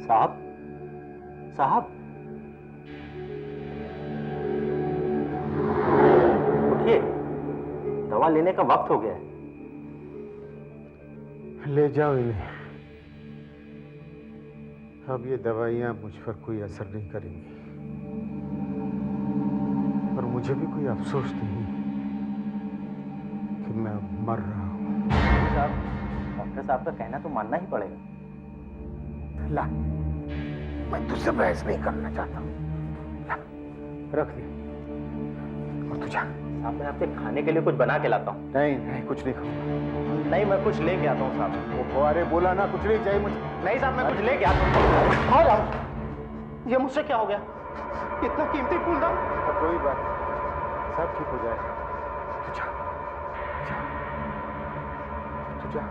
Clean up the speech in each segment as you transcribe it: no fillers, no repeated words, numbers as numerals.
साहब, साहब, उठिए, दवा लेने का वक्त हो गया है। ले जाओ इन्हें। अब ये दवाइयां मुझ पर कोई असर नहीं करेंगी और मुझे भी कोई अफसोस नहीं कि मैं मर रहा हूं। साहब, डॉक्टर साहब का कहना तो मानना ही पड़ेगा। ला, मैं तुझसे बहस नहीं करना चाहता हूं। ला, रख दे और तू जा। साहब, मैं आपसे खाने के लिए कुछ बना के लाता हूँ। नहीं नहीं, कुछ नहीं खाऊंगा। नहीं, मैं कुछ लेके आता हूँ साहब। वो अरे बोला ना, कुछ नहीं चाहिए मुझे। नहीं साहब, मैं कुछ लेके आता हूँ। और आओ। ये मुझसे क्या हो गया? इतना कीमती फूलदान। कोई बात नहीं, सब ठीक हो जाएगा। तू जा, जा, तू जा।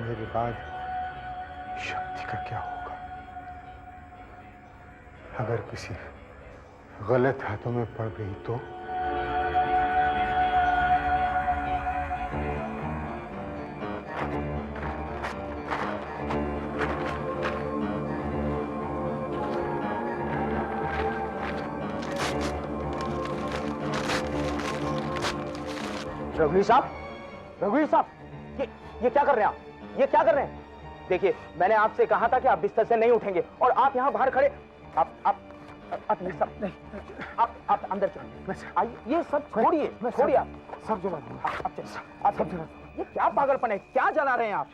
मेरे बाद शक्ति का क्या होगा? अगर किसी गलत हाथों में पड़ गई तो? रघुवीर साहब, रघुवीर साहब, ये क्या कर रहे हैं आप? ये क्या कर रहे हैं? देखिए, मैंने आपसे कहा था कि आप बिस्तर से नहीं उठेंगे और आप यहाँ बाहर खड़े। आप नहीं, सब नहीं, आप अंदर चलिए। आइए, ये सब छोड़िए, छोड़िए आप। सब जला आप सब जला। ये क्या पागलपन है? क्या जला रहे हैं आप?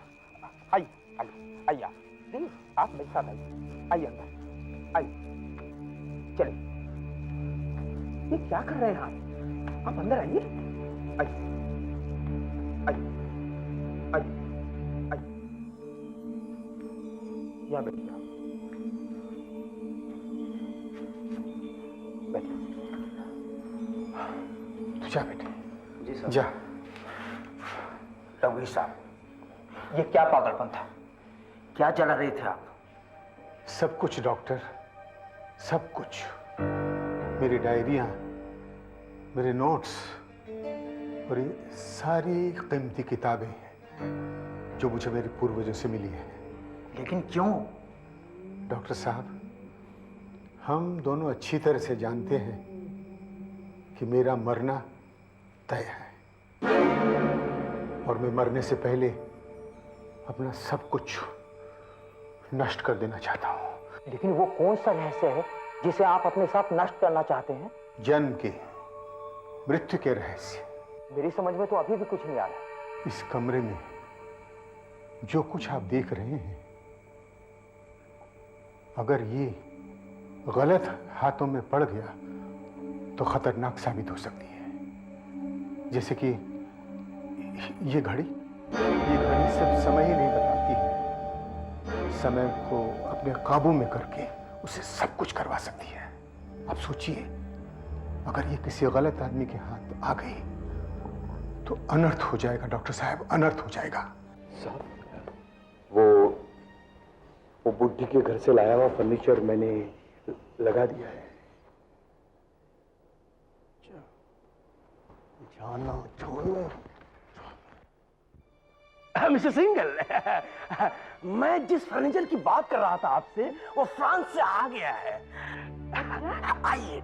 आइए, आइए, आइए आप, प्लीज आप मेरे साथ आइए। आइए अंदर, आइए, चलिए। ये क्या कर रहे हैं आप अंदर आइए। आइए, आइए, आइए, आइए, यहाँ बैठिए आप। बैठिए। तू जा बेटे। जी सर। जा। रघुवीर साहब, ये क्या पागलपन था? क्या जला रहे थे आप? सब कुछ डॉक्टर, सब कुछ। मेरी डायरियां, मेरे नोट्स और ये सारी कीमती किताबें हैं जो मुझे मेरे पूर्वजों से मिली हैं। लेकिन क्यों? डॉक्टर साहब, हम दोनों अच्छी तरह से जानते हैं कि मेरा मरना तय है और मैं मरने से पहले अपना सब कुछ नष्ट कर देना चाहता हूं। लेकिन वो कौन सा रहस्य है जिसे आप अपने साथ नष्ट करना चाहते हैं? जन्म के, मृत्यु के रहस्य। मेरी समझ में तो अभी भी कुछ नहीं आ रहा। इस कमरे में जो कुछ आप देख रहे हैं, अगर ये गलत हाथों में पड़ गया तो खतरनाक साबित हो सकती है। जैसे कि ये घड़ी सिर्फ समय ही नहीं बताती है, समय को अपने काबू में करके उसे सब कुछ करवा सकती है। अब सोचिए, अगर ये किसी गलत आदमी के हाथ आ गई तो अनर्थ हो जाएगा डॉक्टर साहब, अनर्थ हो जाएगा। साहब, वो बुड्ढी के घर से लाया हुआ फर्नीचर मैंने लगा दिया है। जाना छोड़ो। मिस्टर सिंगल, मैं जिस फर्नीचर की बात कर रहा था आपसे, वो फ्रांस से आ गया है। आइए,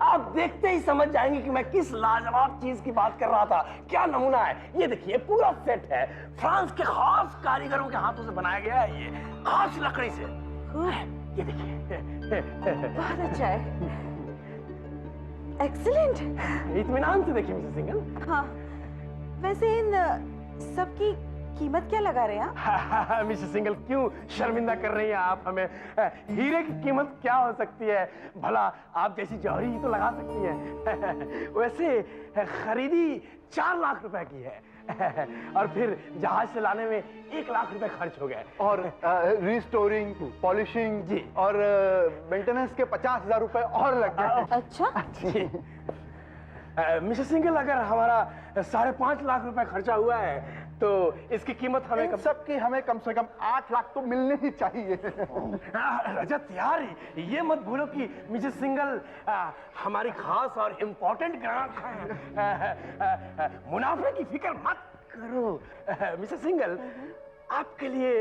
आप देखते ही समझ जाएंगे कि मैं किस लाजवाब चीज की बात कर रहा था। क्या नमूना है, ये देखिए, पूरा सेट है, फ्रांस के खास कारीगरों के हाथों से बनाया गया है, ये खास लकड़ी से। ये देखिए, बहुत अच्छा है, एक्सीलेंट। इत्मीनान से देखिए मिस्टर सिंगल। हाँ, वैसे इन सबकी कीमत क्या लगा रहे हैं आप? मिस्टर सिंगल, क्यों शर्मिंदा कर रही हैं आप हमें? हीरे की कीमत क्या हो सकती है भला, आप जैसी जौहरी ही तो लगा सकती हैं। वैसे खरीदी 4 लाख रुपए की है, और फिर जहाज से लाने में 1 लाख रुपए खर्च हो गए, और रिस्टोरिंग, पॉलिशिंग जी, और मेंटेनेंस के 50,000 रुपए और लग गए। अच्छा। मिस्टर सिंगल, अगर हमारा 5.5 लाख रुपए खर्चा हुआ है तो इसकी कीमत हमें सबकी हमें कम से कम 8 लाख तो मिलने ही चाहिए। रजत यार, ये मत भूलो कि मिस्टर सिंगल हमारी खास और इम्पोर्टेंट ग्राहक हैं। मुनाफे की फिक्र मत करो। मिस्टर सिंगल, आपके लिए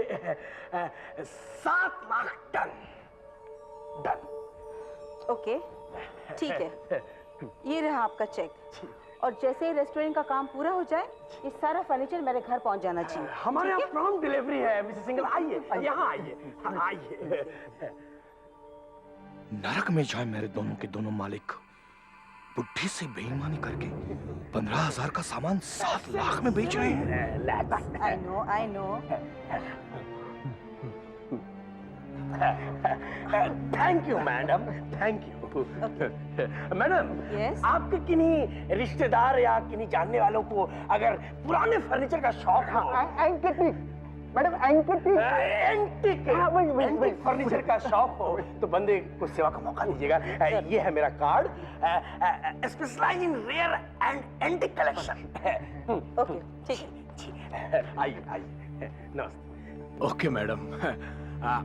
7 लाख टन डन। ओके, ठीक है, ये रहा आपका चेक, और जैसे ही रेस्टोरेंट का काम पूरा हो जाए, ये सारा फर्नीचर मेरे घर पहुंच जाना चाहिए। हमारे यहाँ प्रॉम्प्ट डिलीवरी है मिस्टर सिंगल। आइए, यहाँ आइए, आइए। नरक में जाए मेरे दोनों के दोनों मालिक, बुढ़ी से बेईमानी करके 15,000 का सामान 7 लाख में बेच रहे हैं। I know. Thank you madam, thank you. Madam, Yes? आपके किन्हीं रिश्तेदार या किन्हीं जानने वालों को अगर पुराने फर्नीचर का शौक हो, मैडम एंटीक फर्नीचर का शौक हो, तो बंदे को सेवा का मौका दीजिएगा। ये है मेरा card, specialise in rare and antique collection. Okay, ठीक है। आइए, आइए, नमस्ते। ओके मैडम,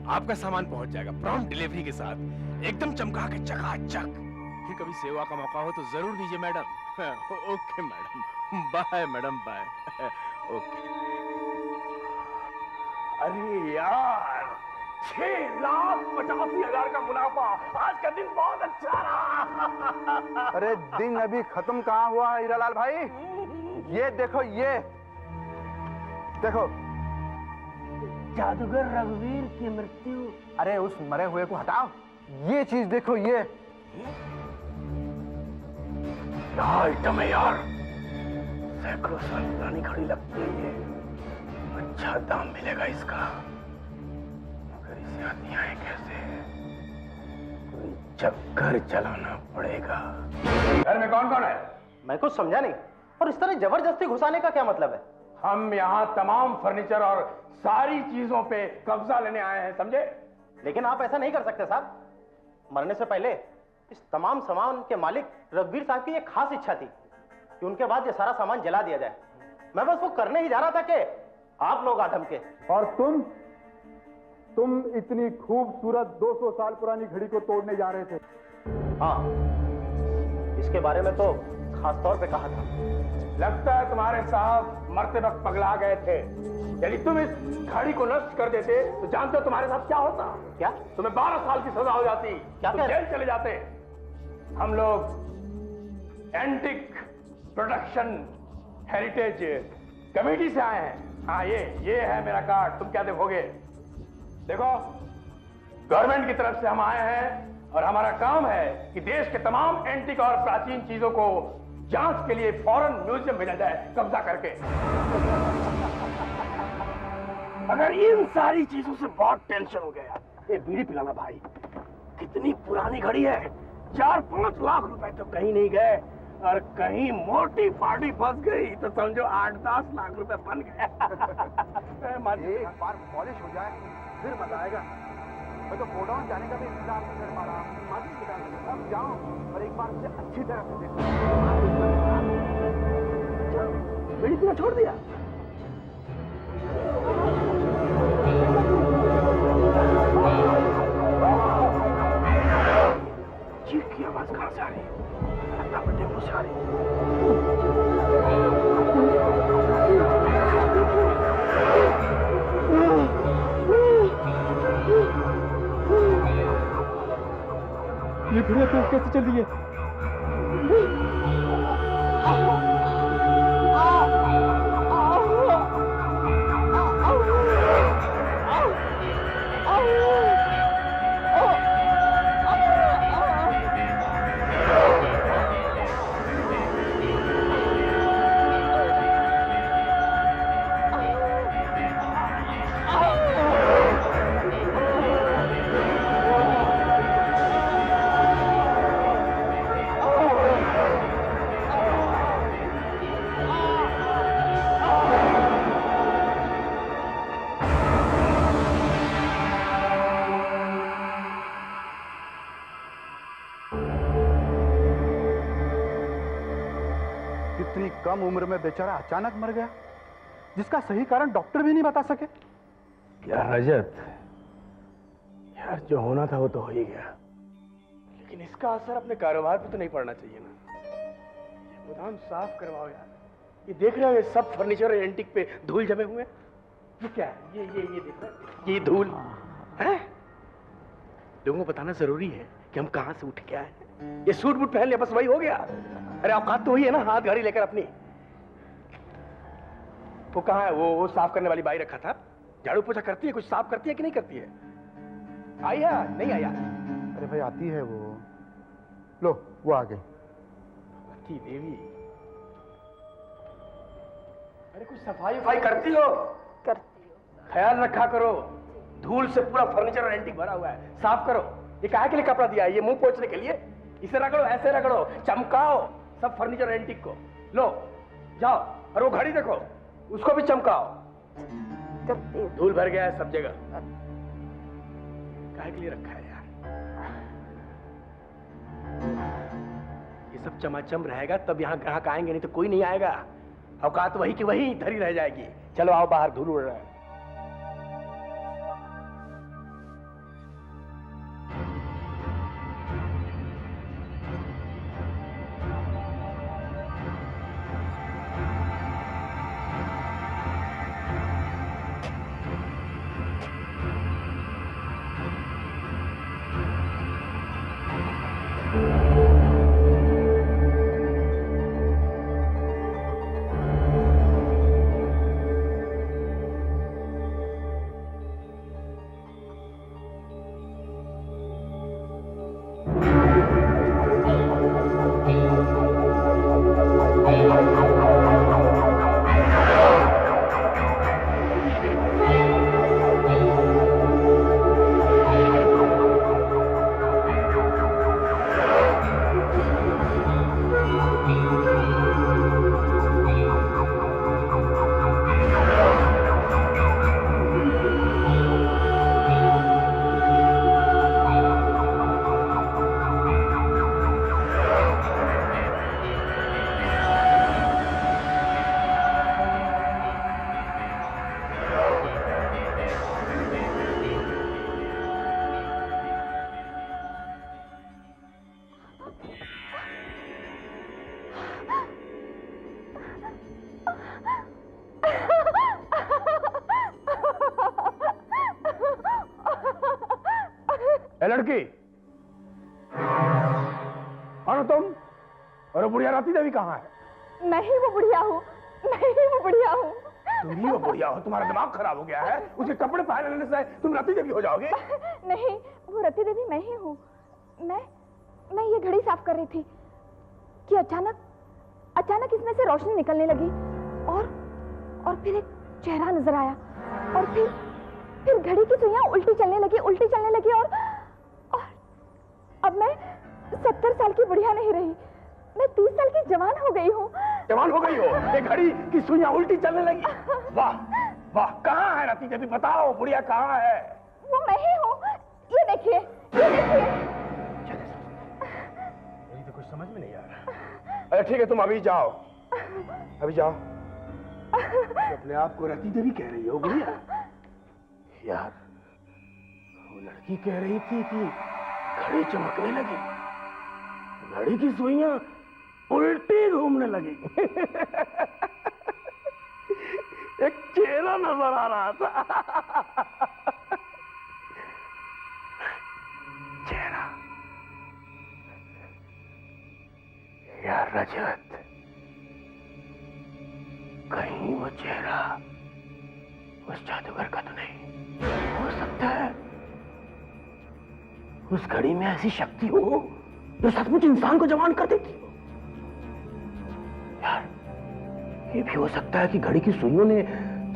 आपका सामान पहुंच जाएगा प्रॉम्प्ट डिलीवरी के साथ, एकदम चमका के चकाचक। फिर कभी सेवा का मौका हो तो जरूर दीजिए madam. Okay madam, bye madam, bye. Okay. अरे यार, 6,85,000 का मुनाफा, आज का दिन बहुत अच्छा रहा। अरे दिन अभी खत्म कहाँ हुआ है हीरालाल भाई? ये देखो, ये देखो, जादूगर रघुवीर की मृत्यु। अरे उस मरे हुए को हटाओ, ये चीज देखो, ये आइटम है यार, सैकड़ों साल पुरानी घड़ी लगती है ये, अच्छा दाम मिलेगा इसका, मगर इसे आती आए कैसे? कोई चक्कर चलाना पड़ेगा। घर में कौन कौन है? मैं कुछ समझा नहीं, और इस तरह जबरदस्ती घुसाने का क्या मतलब है? हम यहाँ तमाम फर्नीचर और सारी चीजों पे कब्जा लेने आए हैं, समझे? लेकिन आप ऐसा नहीं कर सकते साहब। मरने से पहले इस तमाम सामान के मालिक रघुवीर साहब की एक खास इच्छा थी कि उनके बाद ये सारा सामान जला दिया जाए। मैं बस वो करने ही जा रहा था कि आप लोग आधम के। और तुम इतनी खूबसूरत 200 साल पुरानी घड़ी को तोड़ने जा रहे थे। हाँ, इसके बारे में तो खास तौर पे कहा था। लगता है तुम्हारे साहब मरते वक्त पगला गए थे। यदि तुम इस घड़ी को नष्ट कर देते तो जानते हो तुम्हारे साथ क्या होता? क्या? तुम्हें 12 साल की सजा हो जाती, क्या तुम कह रहे? जेल चले जाते। हम लोग एंटिक प्रोडक्शन हेरिटेज कमेटी से आए हैं। हाँ, ये है मेरा कार्ड, तुम क्या देखोगे? देखो, गवर्नमेंट की तरफ से हम आए हैं और हमारा काम है कि देश के तमाम एंटिक और प्राचीन चीजों को जांच के लिए फौरन म्यूजियम भेजा जाए, कब्जा करके। अगर इन सारी चीजों से बहुत टेंशन हो गया, ये बीड़ी पिलाना भाई, कितनी पुरानी घड़ी है, 4-5 लाख रुपए तो कहीं नहीं गए, और कहीं मोटी पार्टी फंस गई तो समझो 8-10 लाख रुपए बन गए। एक बार पॉलिश हो जाए फिर मजा आएगा। मैं तो गोडाउन जाने का भी इंतजार नहीं कर पा रहा। मालिक बेटा, अब जाओ और एक बार मुझे अच्छी तरह से देखो। बीड़ी पीना छोड़ दिया? चीख की आवाज कहां से आ रही है? लगता है टेम्पो से आ रही है। ये घड़िया तो कैसे चल रही है? इतनी कम उम्र में बेचारा अचानक मर गया, जिसका सही कारण डॉक्टर भी नहीं बता सके। क्या रजत, यार जो होना था वो तो हो ही गया, लेकिन इसका असर अपने कारोबार पे तो नहीं पड़ना चाहिए ना। ये गोदाम साफ करवाओ यार। ये देख रहे हो, ये सब फर्नीचर और एंटीक पे धूल जमे हुए हैं। ये क्या है? ये देख रहे हो, ये धूल है। लोगों को बताना जरूरी है कि हम कहां से उठ के आए हैं। ये सूट बूट पहन लिया बस वही हो गया। अरे औकात तो हुई है ना हाथ घड़ी लेकर अपनी। वो कहाँ है? वो साफ करने वाली बाई रखा था, झाड़ू पोछा करती है, कुछ साफ करती है कि नहीं करती है? आई है? नहीं आया? अरे भाई आती है वो। लो वो आ गई। भगवती देवी, अरे कुछ सफाई वफाई करती हो? करती हो। ख्याल रखा करो, धूल से पूरा फर्नीचर और एंटीक भरा हुआ है, साफ करो। ये काहे के लिए कपड़ा दिया है? ये मुंह पोंछने के लिए? इसे रगड़ो, ऐसे रगड़ो, चमकाओ सब फर्नीचर एंटीक को। लो जाओ, और वो घड़ी देखो, उसको भी चमकाओ। करती हो। धूल भर गया है सब जगह। काहे के लिए रखा है यार? ये सब चमाचम रहेगा तब यहाँ ग्राहक आएंगे, नहीं तो कोई नहीं आएगा। औकात वही की वही धरी रह जाएगी। चलो आओ बाहर, धूल उड़ रहा है। ए लड़की, और तुम? और वो बुढ़िया राती देवी कहाँ है? मैं ही वो बुढ़िया हूँ, मैं ही वो बुढ़िया हूँ। तुम ही वो बुढ़िया हो? तुम्हारा दिमाग खराब हो गया है? उसके कपड़े पहन लेने से तुम राती देवी हो जाओगे? नहीं, वो रति देवी मैं ही हूँ। मैं ये घड़ी साफ कर रही थी कि अचानक इसमें से रोशनी निकलने लगी और फिर एक चेहरा नजर आया और फिर घड़ी की सुइयां उल्टी चलने लगी और अब मैं 70 साल की बुढ़िया नहीं रही, मैं 30 साल की जवान हो गई हूँ। जवान हो गई हो? ये घड़ी की सुइयां उल्टी चलने लगी? वाह वाह, कहाँ है राती देवी? बताओ बुढ़िया कहाँ है? वो मैं ही हूँ, ये देखिए, ये देखिए। मेरी तो कुछ समझ में नहीं आ रहा। अरे ठीक है, तुम अभी जाओ, अभी जाओ। तो अपने आप को रति देवी कह रही हो भैया? यार, वो लड़की कह रही थी कि घड़ी चमकने लगी, घड़ी की सुइयां उल्टी घूमने लगी। एक चेहरा नजर आ रहा था। चेहरा। यार रजत, कहीं वो चेहरा उस जादूगर का तो नहीं हो सकता है? उस घड़ी में ऐसी शक्ति हो जो सचमुच इंसान को जवान कर देती हो। यार, ये भी हो सकता है कि घड़ी की सुइयों ने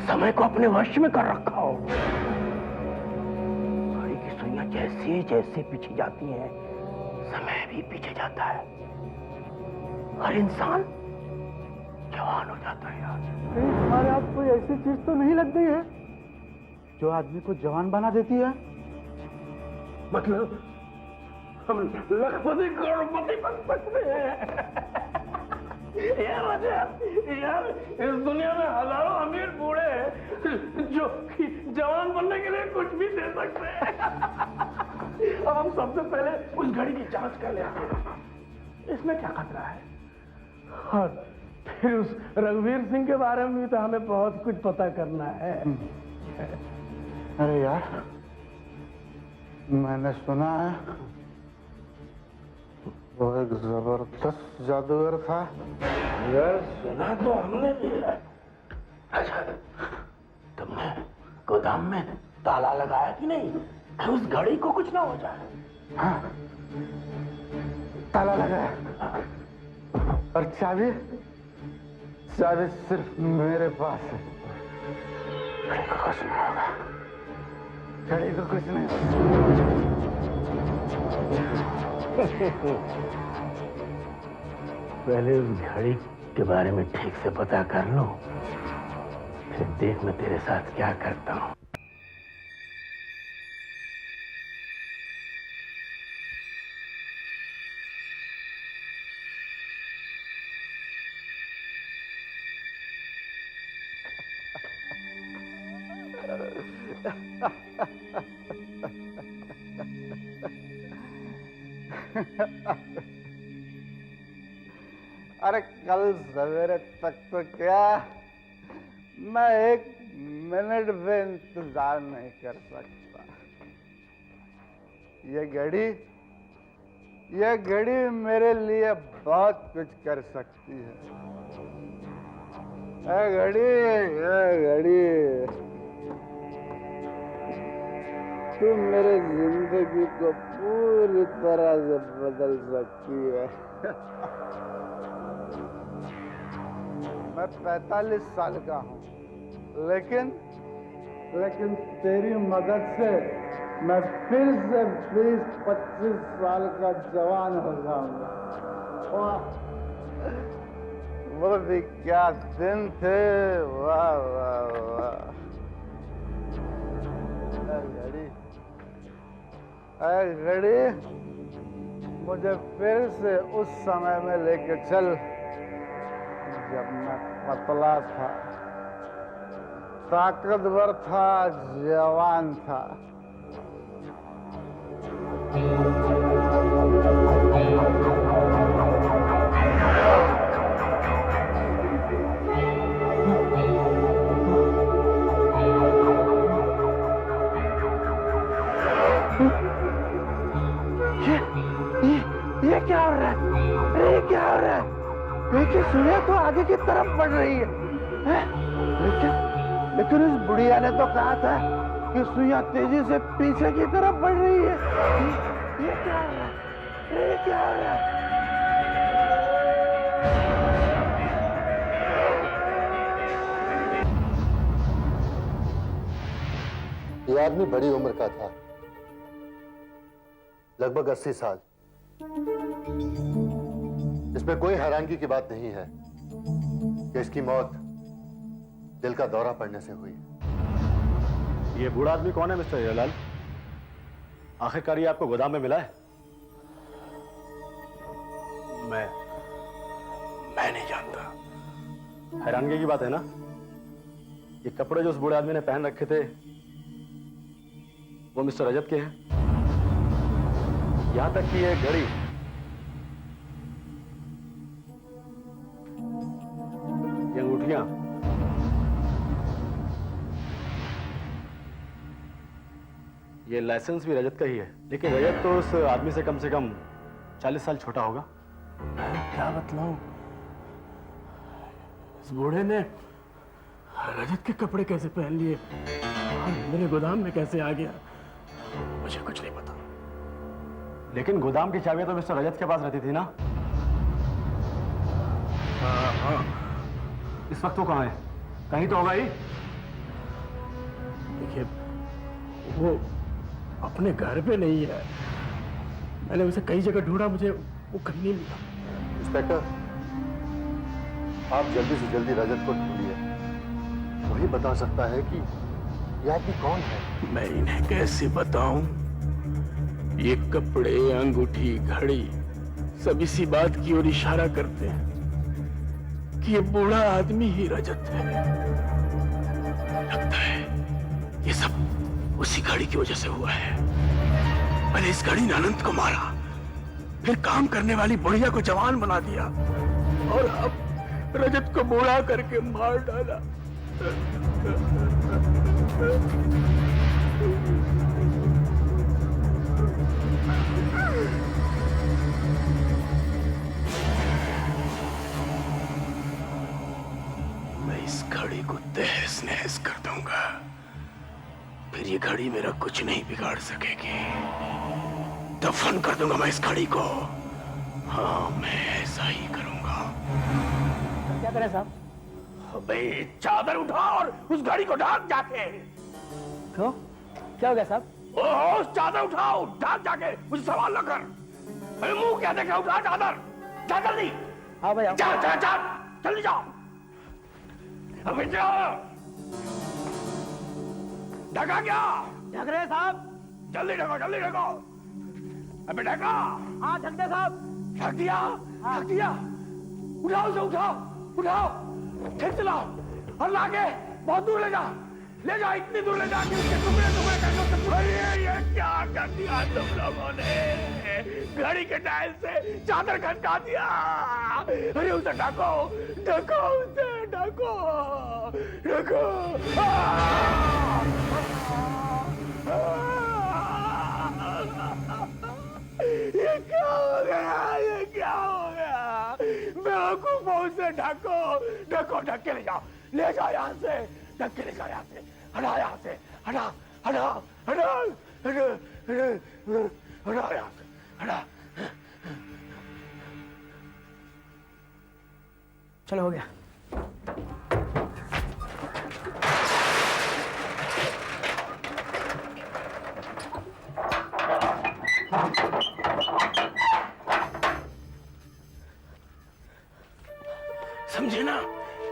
समय को अपने वश में कर रखा हो। घड़ी की सुइयां जैसे जैसे पीछे जाती हैं, समय भी पीछे जाता है। हर इंसान जवान हो जाता है यार। हमारे आप कोई ऐसी चीज तो नहीं लग गई है जो आदमी को जवान बना देती है? मतलब हम लखपति करोड़पति बन सकते हैं। यार राजा, यार इस दुनिया में हजारों अमीर बूढ़े हैं जो कि जवान बनने के लिए कुछ भी दे सकते हैं। अब हम सबसे पहले उस घड़ी की जांच कर लेते हैं, इसमें क्या खतरा है। और फिर उस रघुवीर सिंह के बारे में भी तो हमें बहुत कुछ पता करना है। अरे यार, मैंने सुना है वो एक जबरदस्त जादूगर था। यार सुना तो हमने भी है। अच्छा, तुमने गोदाम में ताला लगाया कि नहीं, उस घड़ी को कुछ ना हो जाए? हाँ, ताला लगाया। और चाबी? चाबी सिर्फ मेरे पास है। घड़ी को कुछ नहीं होगा, घड़ी को कुछ नहीं होगा। पहले उस घड़ी के बारे में ठीक से पता कर लो, फिर देख मैं तेरे साथ क्या करता हूँ। अरे कल सवेरे तक तो क्या, मैं एक मिनट भी इंतजार नहीं कर सकता। ये घड़ी मेरे लिए बहुत कुछ कर सकती है। ये घड़ी तू मेरे जिंदगी को पूरी तरह से बदल सकती है। मैं 45 साल का हूँ, लेकिन तेरी मदद से मैं फिर से 20-25 साल का जवान हो जाऊंगा। वाह, वो भी क्या दिन थे। वाह वाह वाह। घड़ी, मुझे फिर से उस समय में लेके चल जब मैं पतला था, ताकतवर था, जवान था। ये क्या हो रहा है? ये क्या हो रहा है? देखिए, सुइया तो आगे की तरफ बढ़ रही है, लेकिन उस बुढ़िया ने तो कहा था कि सुइया तेजी से पीछे की तरफ बढ़ रही है। ये क्या हो रहा है? ये क्या हो रहा है? ये आदमी बड़ी उम्र का था, लगभग 80 साल। इसमें कोई हैरानगी की बात नहीं है कि इसकी मौत दिल का दौरा पड़ने से हुई। ये बूढ़ा आदमी कौन है मिस्टर हीरालाल? आखिरकार ये आपको गोदाम में मिला है? मैं नहीं जानता। हैरानगी की बात है ना, ये कपड़े जो उस बूढ़े आदमी ने पहन रखे थे वो मिस्टर रजत के हैं। यहां तक कि ये घड़ी, ये अंगूठियां, ये लाइसेंस भी रजत का ही है। लेकिन रजत तो उस आदमी से कम 40 साल छोटा होगा। क्या बतलाऊं, इस बूढ़े ने रजत के कपड़े कैसे पहन लिए और मेरे गोदाम में कैसे आ गया, मुझे कुछ नहीं पता। लेकिन गोदाम की चाबियां तो मिस्टर रजत के पास रहती थी ना? हाँ। इस वक्त वो कहाँ है? कहीं तो होगा ही। देखिए, वो अपने घर पे नहीं है। मैंने उसे कई जगह ढूंढा, मुझे वो कहीं नहीं मिला। इंस्पेक्टर, आप जल्दी से जल्दी रजत को ढूंढिए। वही बता सकता है कि यह आदमी कौन है। मैं इन्हें कैसे बताऊं? ये कपड़े, अंगूठी, घड़ी सब इसी बात की ओर इशारा करते हैं कि ये बूढ़ा आदमी ही रजत है। लगता है ये सब उसी घड़ी की वजह से हुआ है। पहले इस घड़ी ने अनंत को मारा, फिर काम करने वाली बुढ़िया को जवान बना दिया और अब रजत को बूढ़ा करके मार डाला। मैं इस घड़ी को तहस नहस कर दूंगा, फिर ये घड़ी मेरा कुछ नहीं बिगाड़ सकेगी। दफन कर दूंगा मैं इस घड़ी को। हाँ, मैं ऐसा ही करूंगा। क्या करें साहब? अबे चादर उठा और उस घड़ी को ढाक जाके। क्यों? क्या हो गया साहब? ओह, चादर उठाओ, ढाक जाके, मुझे सवाल न कर। अरे मुंह क्या देख रहा, उठा चादर, जा जल्दी। हाँ भाई, जा जा जा, जल्दी जाओ। अबे जाओ। ढका क्या? ढक रहे हैं साहब। जल्दी ढको, जल्दी ढको। अबे ढका। हाँ, ढकते साहब। ढक दिया, ढक दिया। उठाओ उसे, उठाओ, उठाओ, ठीक चलाओ और लाके बहुत दूर ले जा, ले जा, इतनी दूर ले जा कि उसके टुकड़े टुकड़े करके उससे पूरे। ये क्या कर दिया तुम लोगों ने? घड़ी के डायल से चादर खनका दिया। अरे उसे ढको, ढको उसे, ढको, ढको। ये क्या हो गया? ये क्या हो गया? बेवकूफों से ढको, ढको, ढक के ले जाओ, ले जाओ यहाँ से, ढक के ले जाओ यहाँ से, हटा यहाँ से, हटा, हटा, हटा, हटा, हटा यहाँ से, हटा। चलो, हो गया। समझे ना?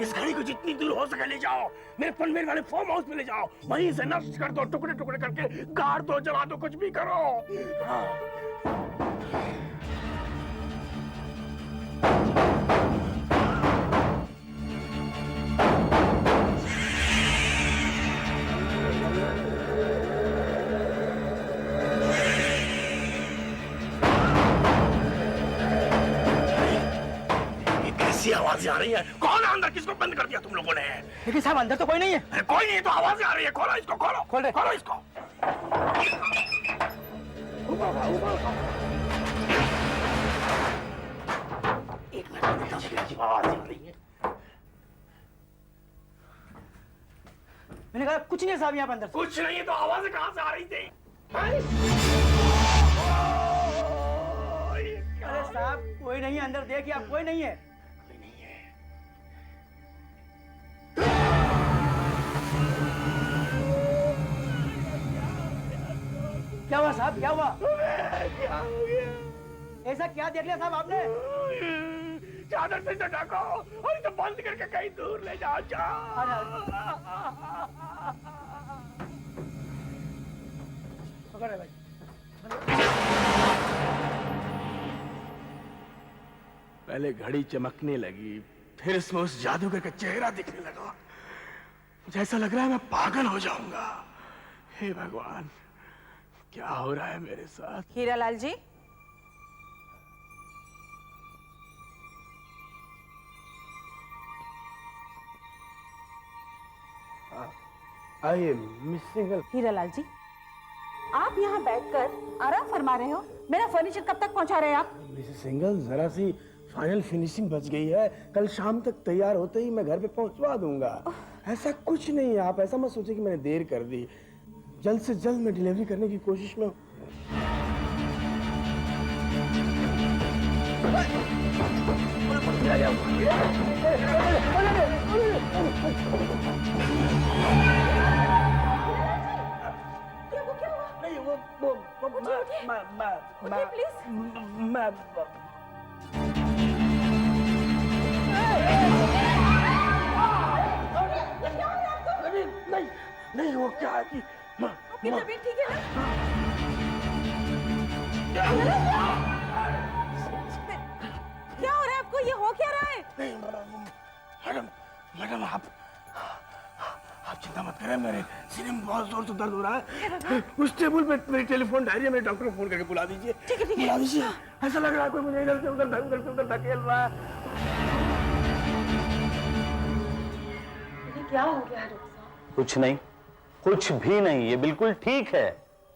इस घड़ी को जितनी दूर हो सके ले जाओ, मेरे पनवेल वाले फार्म हाउस में ले जाओ, वहीं से नष्ट कर दो, टुकड़े टुकड़े करके गाड़ दो, जला दो, कुछ भी करो। हाँ। आवाजें आ रही है। कौन है अंदर? किसको बंद कर दिया तुम लोगों ने? लेकिन साहब, अंदर तो कोई नहीं है। अरे कोई नहीं तो आवाजें आ रही है। खोलो इसको, खोलो, खोल दे। खोलो इसको। एक मिनट, आवाज आ रही है। मैंने कहा कुछ नहीं है साहब, यहाँ पे अंदर। कुछ नहीं तो आवाजें कहाँ से आ रही थी? अरे साहब, कोई नहीं है अंदर, देखिए आप, कोई नहीं है। क्या हुआ साहब, क्या हुआ? क्या हो गया? ऐसा क्या देख लिया साहब आपने? चादर से ढको और इसे बंद करके कहीं दूर ले जाओ। पकड़ रहे भाई, पहले घड़ी चमकने लगी, फिर इसमें उस जादूगर का चेहरा दिखने लगा। मुझे ऐसा लग रहा है मैं पागल हो जाऊंगा। हे भगवान, क्या हो रहा है मेरे साथ? हीरालाल जी, आइए मिस सिंगल। हीरालाल जी, आप यहाँ बैठकर आराम फरमा रहे हो? मेरा फर्नीचर कब तक पहुँचा रहे हैं आप? मिसेस सिंगल, जरा सी फाइनल फिनिशिंग बच गई है, कल शाम तक तैयार होते ही मैं घर पे पहुंचवा दूंगा। ऐसा कुछ नहीं है, आप ऐसा मत सोचिए कि मैंने देर कर दी। जल्द से जल्द मैं डिलीवरी करने की कोशिश में हूं। नहीं वो नहीं वो क्या है कि आपकी तबीयत ठीक है ना? क्या हो रहा है आपको? ये हो क्या रहा है? नहीं मैडम आप चिंता मत करें, मेरे सीने में बहुत जोर से दर्द हो रहा है। उस टेबल पे मेरी टेलीफोन डायरी है, मेरे डॉक्टर को फोन करके बुला दीजिए। ठीक है बुला दीजिए। ऐसा लग रहा है कोई मुझे इधर से उधर धकेल रहा है। ये क्या हो गया है डॉक्टर साहब? कुछ नहीं, कुछ भी नहीं, ये बिल्कुल ठीक है,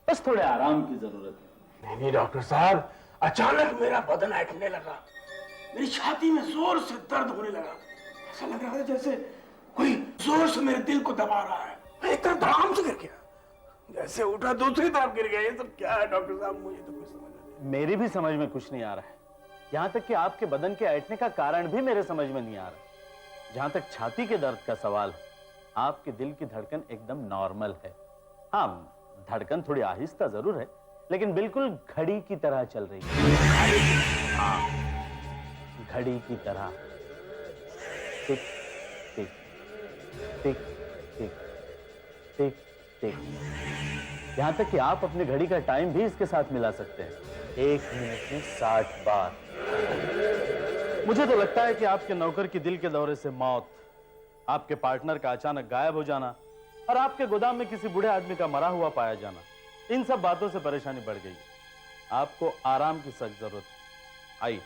बस थोड़े आराम की जरूरत है। नहीं डॉक्टर साहब, अचानक मेरा बदन ऐठने लगा, मेरी छाती में जोर से दर्द होने लगा। ऐसा लग रहा है जैसे कोई जोर से मेरे दिल को दबा रहा है। मैं एक तरफ धड़ाम से गिर गया, जैसे उठा दूसरी तरफ गिर गया। ये सब क्या है डॉक्टर साहब? मुझे तो कुछ समझ नहीं। मेरी भी समझ में कुछ नहीं आ रहा है, यहाँ तक कि आपके बदन के ऐंठने का कारण भी मेरे समझ में नहीं आ रहा। जहां तक छाती के दर्द का सवाल है, आपके दिल की धड़कन एकदम नॉर्मल है। हाँ, धड़कन थोड़ी आहिस्ता जरूर है, लेकिन बिल्कुल घड़ी की तरह चल रही है। हाँ, घड़ी की तरह। टिक टिक टिक टिक टिक टिक। यहां तक कि आप अपनी घड़ी का टाइम भी इसके साथ मिला सकते हैं। 1 मिनट में 60 बार। मुझे तो लगता है कि आपके नौकर की दिल के दौरे से मौत, आपके पार्टनर का अचानक गायब हो जाना और आपके गोदाम में किसी बूढ़े आदमी का मरा हुआ पाया जाना, इन सब बातों से परेशानी बढ़ गई। आपको आराम की सख्त जरूरत है। आइए,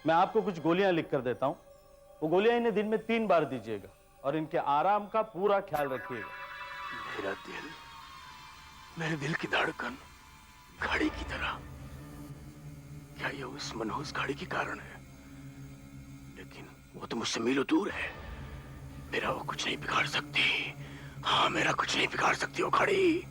मैं आपको कुछ गोलियां लिख कर देता हूं। वो गोलियां इन्हें दिन में 3 बार दीजिएगा और इनके आराम का पूरा ख्याल रखिएगा। मेरे दिल की धड़कन घड़ी की तरह। क्या ये उस मनहूस घड़ी के कारण है? लेकिन वो तो मुझसे मीलों दूर है। मेरा वो कुछ नहीं बिगाड़ सकती। हाँ, मेरा कुछ नहीं बिगाड़ सकती वो घड़ी।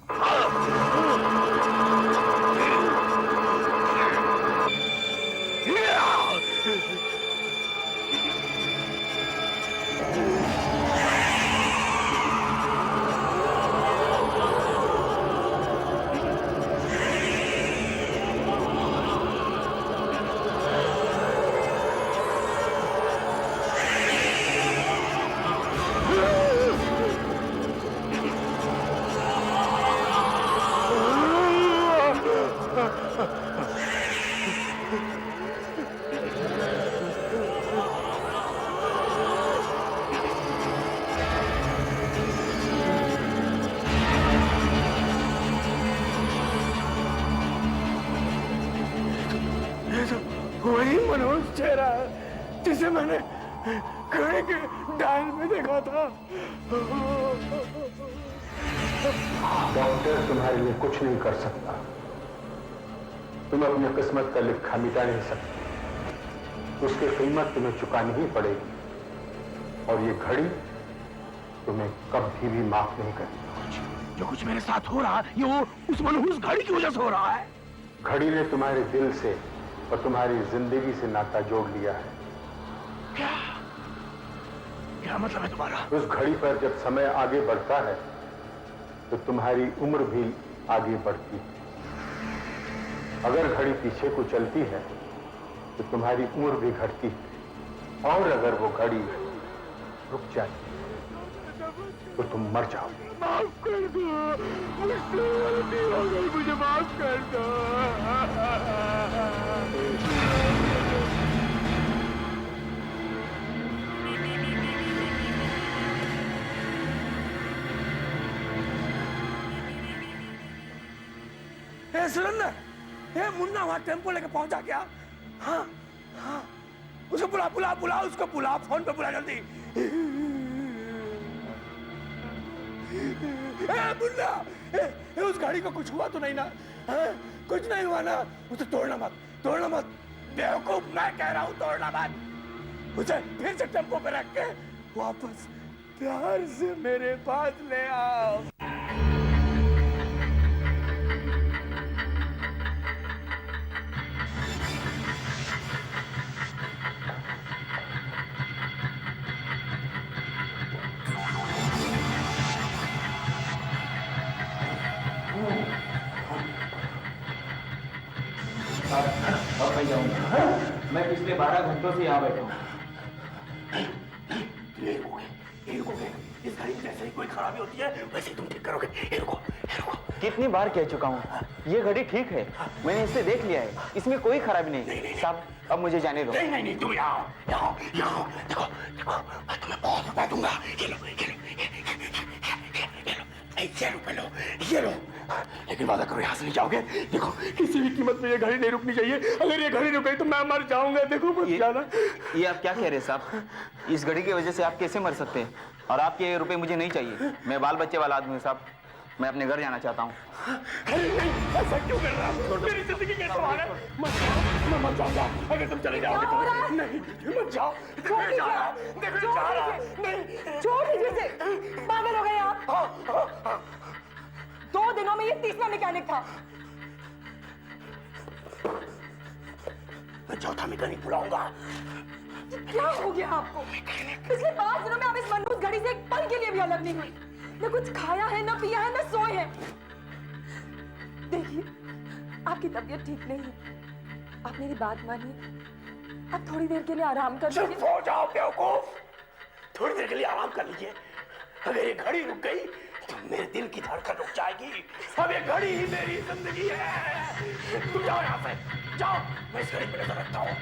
वही मनोज चेहरा है जिसे मैंने घड़ी के डायल में देखा था। डॉक्टर तुम्हारे लिए कुछ नहीं कर सकता। तुम अपनी किस्मत का लिखा मिटा नहीं सकते। उसकी कीमत तुम्हें चुकानी ही पड़ेगी और ये घड़ी तुम्हें कभी भी माफ नहीं करेगी। जो कुछ मेरे साथ हो रहा है, ये वो उस मनहूस घड़ी की वजह से हो रहा है। घड़ी ने तुम्हारे दिल से और तुम्हारी जिंदगी से नाता जोड़ लिया है। क्या मतलब है तुम्हारा? उस घड़ी पर जब समय आगे बढ़ता है तो तुम्हारी उम्र भी आगे बढ़ती है। अगर घड़ी पीछे को चलती है तो तुम्हारी उम्र भी घटती है और अगर वो घड़ी रुक जाती है तो तुम मर जाओगे। माफ कर दो, मुझसे गलती हो गई, मुझे माफ कर दो। सुरेंद्र, ये मुन्ना वहां टेम्पो लेके पहुंचा क्या? हाँ हाँ, उसको बुला बुला बुला, उसको बुला, फोन पे बुला जल्दी। मुन्ना, उस गाड़ी को कुछ हुआ तो नहीं ना? कुछ नहीं हुआ ना? उसे तोड़ना मत, तोड़ना मत। बेवकूफ, मैं कह रहा हूँ तोड़ना मत। उसे फिर से टेम्पो पे रख के वापस प्यार से मेरे पास ले आओ। अब मैं जाऊंगा। मैं पिछले 12 घंटों से यहाँ बैठा हूँ। इस गाड़ी में जैसे ही कोई खराबी होती है वैसे ही तुम ठीक करोगे। ये रुको। कितनी बार कह चुका हूँ, ये घड़ी ठीक है, मैंने इसे देख लिया है, इसमें कोई खराबी नहीं। साहब, अब मुझे जाने दो। नहीं, तुम यहाँ देखो, मैं तुम्हें बहुत रुपए दूंगा। ये लो, ये लो। लेकिन वादा करो यहाँ से नहीं जाओगे। देखो, किसी भी कीमत पे ये घड़ी नहीं रुकनी चाहिए। अगर ये घड़ी रुक गई तो मैं मर जाऊंगा। देखो, मत जाना। ये आप क्या कह रहे हैं साहब? इस घड़ी की वजह से आप कैसे मर सकते हैं? और आपके ये रुपए मुझे नहीं चाहिए। मैं बाल बच्चे वाला आदमी हूँ साहब, मैं अपने घर जाना चाहता हूँ। अरे नहीं, ऐसा क्यों कर रहा हो? मेरी जिंदगी का सवाल है। मैं मर जाऊंगा अगर तुम चले जाओगे तो। नहीं, मत जाओ। देखो, जा रहा। नहीं, छोड़ दीजिए इसे। पागल हो गए आप? 2 दिनों में ये 30वां मैकेनिक था। मैं चौथा मैकेनिक बुलाऊंगा। क्या हो गया आपको? पिछले 5 दिनों में आप इस मनहूस घड़ी से एक पल के लिए भी अलग नहीं हुई। न कुछ खाया है, न पिया है, न सोए हैं। देखिए, आपकी तबीयत ठीक नहीं है, आप मेरी बात मानिए। आप थोड़ी देर के लिए आराम कर लीजिए। चुप हो जाओ बेवकूफ। थोड़ी देर के लिए आराम कर लीजिए। अगर ये घड़ी रुक गई तो मेरे दिल की धड़कन रुक जाएगी। अब ये घड़ी ही मेरी जिंदगी है। तुम जाओ यहाँ से, जाओ। मैं इस घड़ी पे नजर रखता हूँ।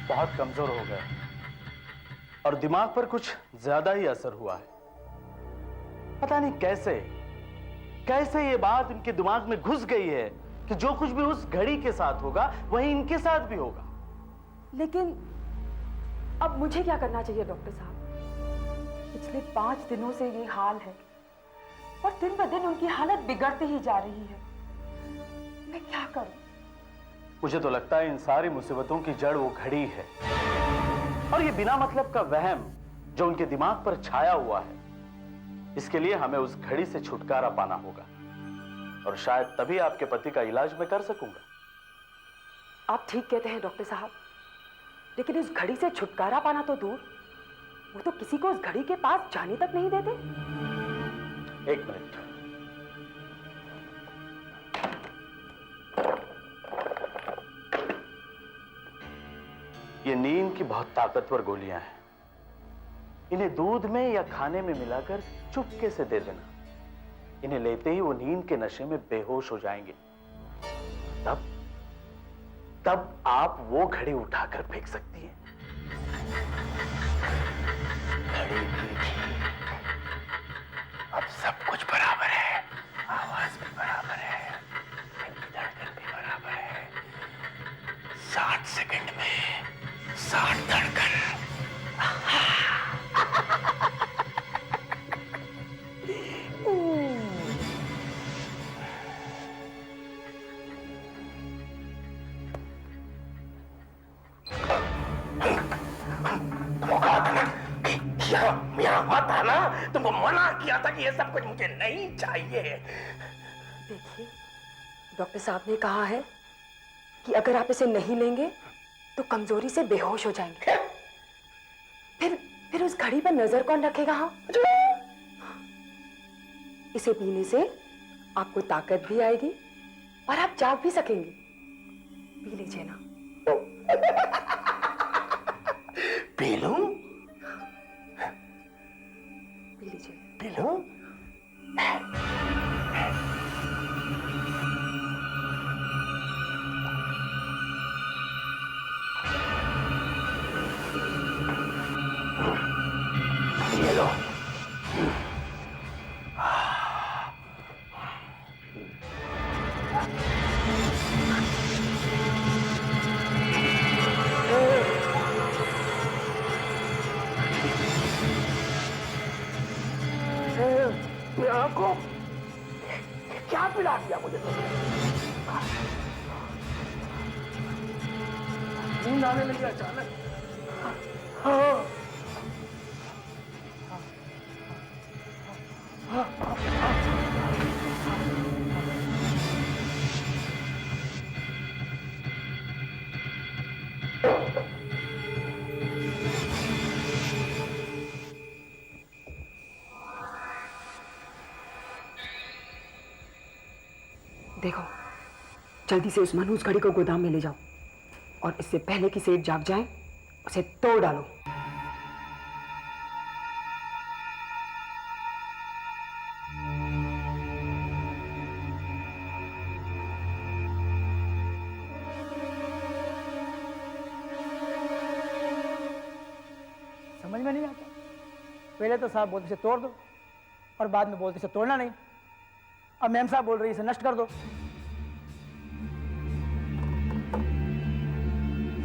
बहुत कमजोर हो गए और दिमाग पर कुछ ज्यादा ही असर हुआ है। पता नहीं कैसे ये बात इनके दिमाग में घुस गई है कि जो कुछ भी उस घड़ी के साथ होगा वही इनके साथ भी होगा। लेकिन अब मुझे क्या करना चाहिए डॉक्टर साहब? पिछले 5 दिनों से ये हाल है और दिन ब दिन उनकी हालत बिगड़ती ही जा रही है। मैं क्या करूं? मुझे तो लगता है इन सारी मुसीबतों की जड़ वो घड़ी है और ये बिना मतलब का वहम जो उनके दिमाग पर छाया हुआ है। इसके लिए हमें उस घड़ी से छुटकारा पाना होगा और शायद तभी आपके पति का इलाज मैं कर सकूंगा। आप ठीक कहते हैं डॉक्टर साहब, लेकिन इस घड़ी से छुटकारा पाना तो दूर, वो तो किसी को उस घड़ी के पास जाने तक नहीं देते। 1 मिनट। ये नींद की बहुत ताकतवर गोलियां हैं। इन्हें दूध में या खाने में मिलाकर चुपके से दे देना। इन्हें लेते ही वो नींद के नशे में बेहोश हो जाएंगे। तब आप वो घड़ी उठाकर फेंक सकती हैं। घड़ी की अब सब कुछ बराबर है। आवाज भी बराबर है, दिल की धड़कन भी बराबर है। 60 सेकंड में 60 धड़कन। यहाँ मत आना। तुमको मना किया था कि ये सब कुछ मुझे नहीं चाहिए। देखिए, डॉक्टर साहब ने कहा है कि अगर आप इसे नहीं लेंगे तो कमजोरी से बेहोश हो जाएंगे। फिर पर उस घड़ी पर नजर कौन रखेगा? हाँ, इसे पीने से आपको ताकत भी आएगी और आप जाग भी सकेंगे। पी लीजिए ना। पी लूं? पी लीजिए। पी लूं? ये लो। को क्या पिला दिया मुझे? नींद आने लगी अचानक। देखो, जल्दी से उस मनहूस घड़ी को गोदाम में ले जाओ और इससे पहले कि सेठ जाग जाए उसे तोड़ डालो। समझ में नहीं आता। पहले तो साहब बोलते से तोड़ दो और बाद में बोलते से तोड़ना नहीं। अब मैम साहब बोल रही है इसे नष्ट कर दो।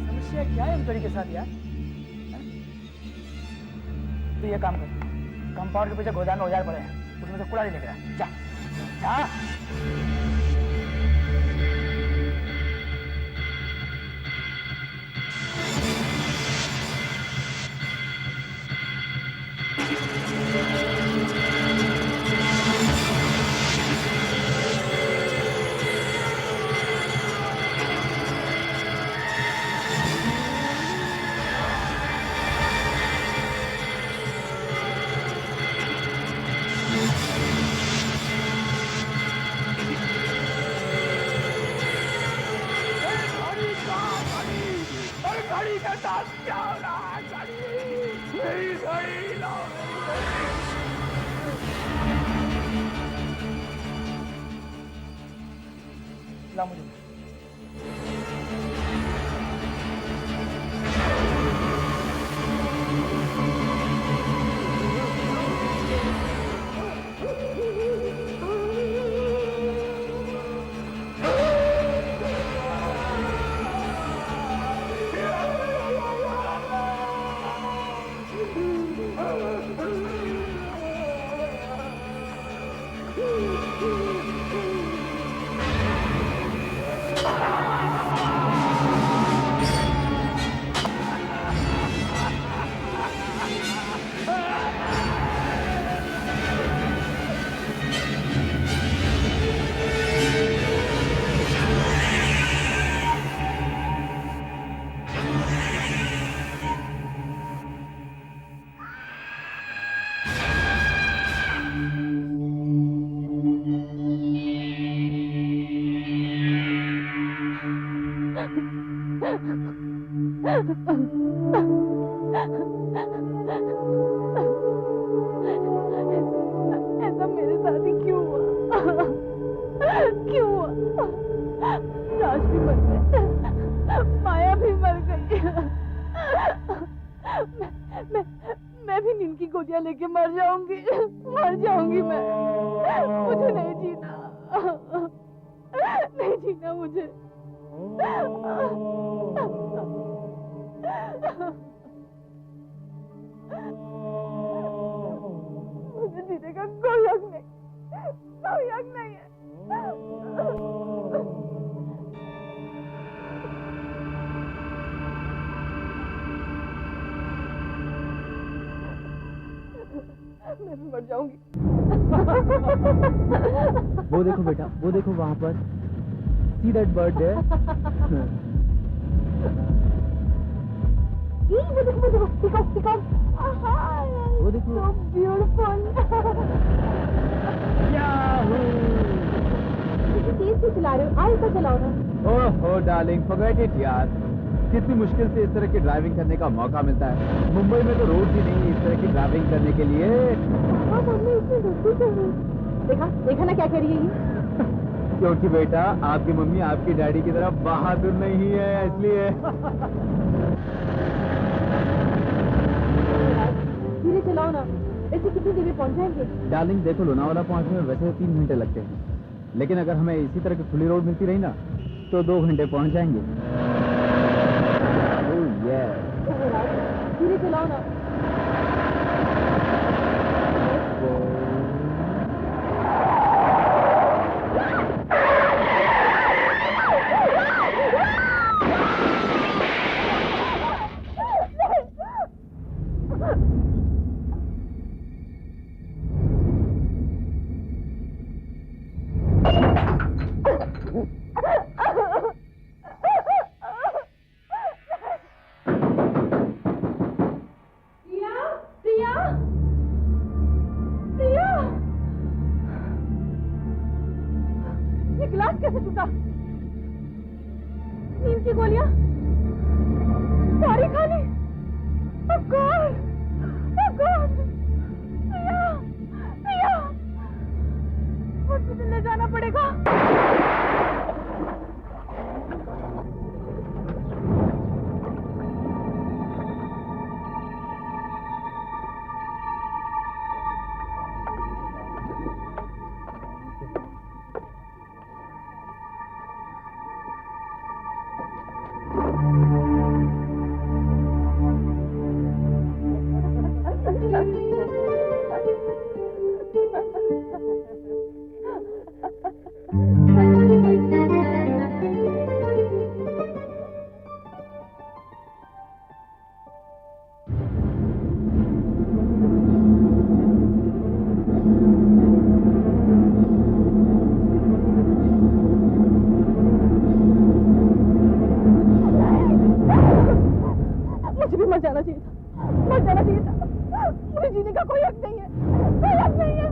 समस्या क्या है घड़ी के साथ यार? तो ये काम कर, कंपाउंड के पीछे गोदाम में औजार पड़े हैं, उसमें से कुल्हाड़ी निकला। जा जा। ला मुझे। ऐसा मेरे साथ ही क्यों हुआ? क्यों हुआ? राज भी मर गए, माया भी मर गई। मैं भी नींद की गोलियां लेके मर जाऊंगी मैं। मुझे नहीं जीना, नहीं जीना मुझे। मुझे जीने का कोई हक नहीं है। मैं भी मर जाऊंगी। वो देखो बेटा, वो देखो वहां पर। See that bird there? वो देखो, वो देखो, so beautiful. कितनी तेज से चला रहे हो, आहिस्ता चलाओ ना। ओह डार्लिंग, फॉरगेट इट यार। कितनी मुश्किल से इस तरह की ड्राइविंग करने का मौका मिलता है। मुंबई में तो रोड ही नहीं इस तरह की ड्राइविंग करने के लिए। हाँ मम्मी, इतनी जल्दी कर रही। देखा ना क्या कह रही है ये? क्योंकि बेटा आपकी मम्मी आपकी डैडी की तरह बहादुर नहीं है, इसलिए। धीरे चलाओ ना, ऐसे कितनी देर में पहुंच जाएंगे? डार्लिंग देखो, लोनावाला पहुंचने में वैसे 3 घंटे लगते हैं, लेकिन अगर हमें इसी तरह की खुली रोड मिलती रही ना तो 2 घंटे पहुंच जाएंगे। धीरे चलाओ ना। कैसे टूटा? नींद की गोलियां सारी खाली। Oh God! Oh God! प्रिया, हॉस्पिटल ले जाना पड़ेगा। जाना चाहिए था। मुझे जीने का कोई हक नहीं है, कोई हक नहीं है।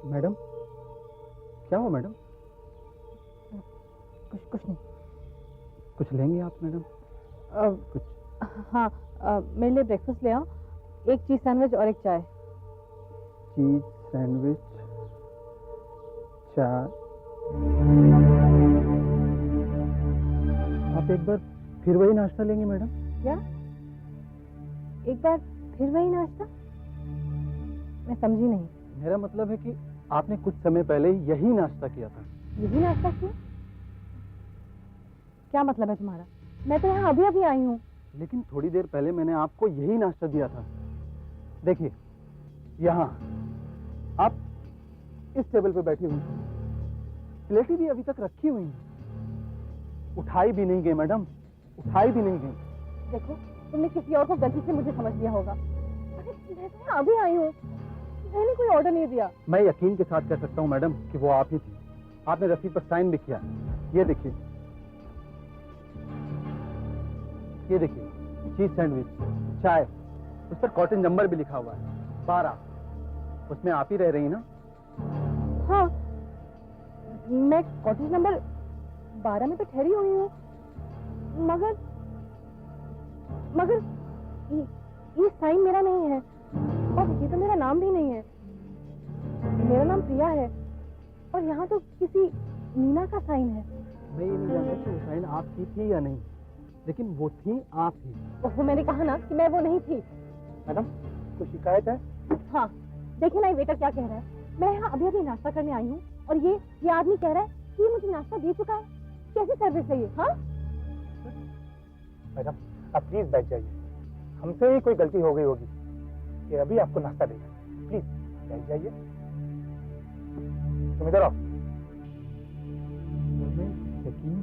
मैडम, क्या हुआ मैडम? कुछ नहीं। कुछ लेंगे आप मैडम? कुछ? हाँ, मेरे लिए ब्रेकफास्ट ले आओ, 1 चीज सैंडविच और 1 चाय। चीज सैंडविच, चाय। आप एक बार फिर वही नाश्ता लेंगे मैडम? क्या? एक बार फिर वही नाश्ता? मैं समझी नहीं। मेरा मतलब है कि आपने कुछ समय पहले यही नाश्ता किया था। यही नाश्ता किया? क्या मतलब है तुम्हारा? मैं तो यहाँ अभी अभी आई हूँ। लेकिन थोड़ी देर पहले मैंने आपको यही नाश्ता दिया था। देखिए, यहाँ आप इस टेबल पे बैठी हुई, प्लेटें भी अभी तक रखी हुई हैं, उठाई भी नहीं गई मैडम, उठाई भी नहीं गई। देखो, तुमने किसी और को गलती से मुझे समझ लिया होगा। अरे मैं तो यहाँ अभी आई हूँ, मैंने कोई ऑर्डर नहीं दिया। मैं यकीन के साथ कह सकता हूँ मैडम कि वो आप ही थी। आपने रसीद पर साइन भी किया। ये देखिए, ये देखिए, चीज सैंडविच, चाय, उस पर कॉटन नंबर भी लिखा हुआ है 12। उसमें आप ही रह रही ना? हाँ, मैं कॉटेज नंबर 12 में तो ठहरी हुई हूँ, मगर ये साइन मेरा नहीं है और ये तो मेरा नाम भी नहीं है। मेरा नाम प्रिया है और यहाँ तो किसी मीना का साइन है। मैं ये नहीं जानता कि वो साइन आपकी थी या नहीं, लेकिन वो थी आप ही। वो मैंने कहा ना कि मैं वो नहीं थी। मैडम, कोई शिकायत है? हाँ, देखिए ना ये वेटर क्या कह रहा है। मैं यहाँ अभी अभी नाश्ता करने आई हूँ और ये आदमी कह रहा है कि मुझे नाश्ता दे चुका है। कैसी सर्विस है ये? हाँ, मैडम आप प्लीज बैठ जाइए, हमसे ही कोई गलती हो गई होगी। ये अभी आपको नाश्ता देगा, प्लीज बैठ जाइए। तुम इधर आओ।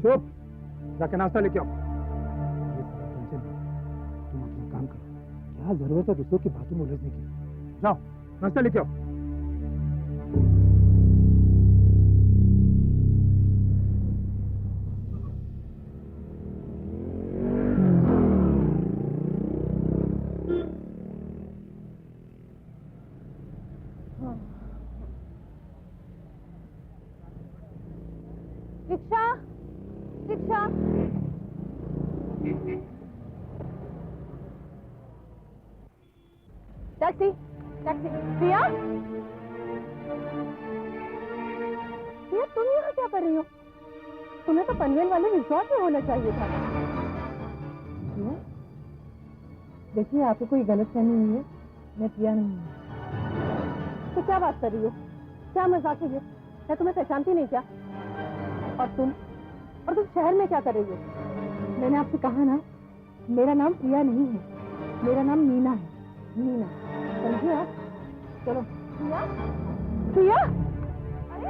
चुप, जाके नाश्ता लेके आओ। तुम अपना काम करो, क्या जरूरत है दूसरों की बातों में उलझने की। जाओ नाश्ता लेके आओ। Rickshaw, rickshaw. Taxi, taxi. Priya, Priya तुम यहाँ क्या कर रही हो? तुम्हें तो पनवेल वाले रिजॉर्ट में होना चाहिए था। देखिए आपको कोई गलतफहमी हुई है, मैं प्रिया नहीं हूँ। तो क्या बात कर रही हो? क्या मजाक है ये? मैं तुम्हें पहचानती नहीं क्या? और तुम शहर में क्या कर रही हो? मैंने आपसे कहा ना, मेरा नाम प्रिया नहीं है, मेरा नाम नीना है। नीना, समझे आप? चलो। प्रिया, प्रिया, अरे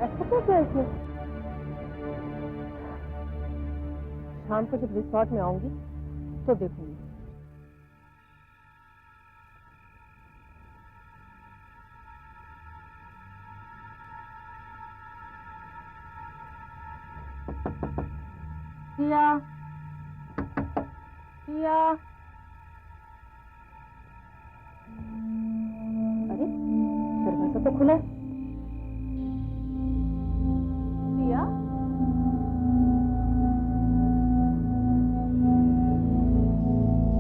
ऐसा क्यों किया इसने? शाम को जब रिसोर्ट में आऊंगी तो देखूंगी। प्रिया, प्रिया, अरे दरवाजा तो खुला है। प्रिया,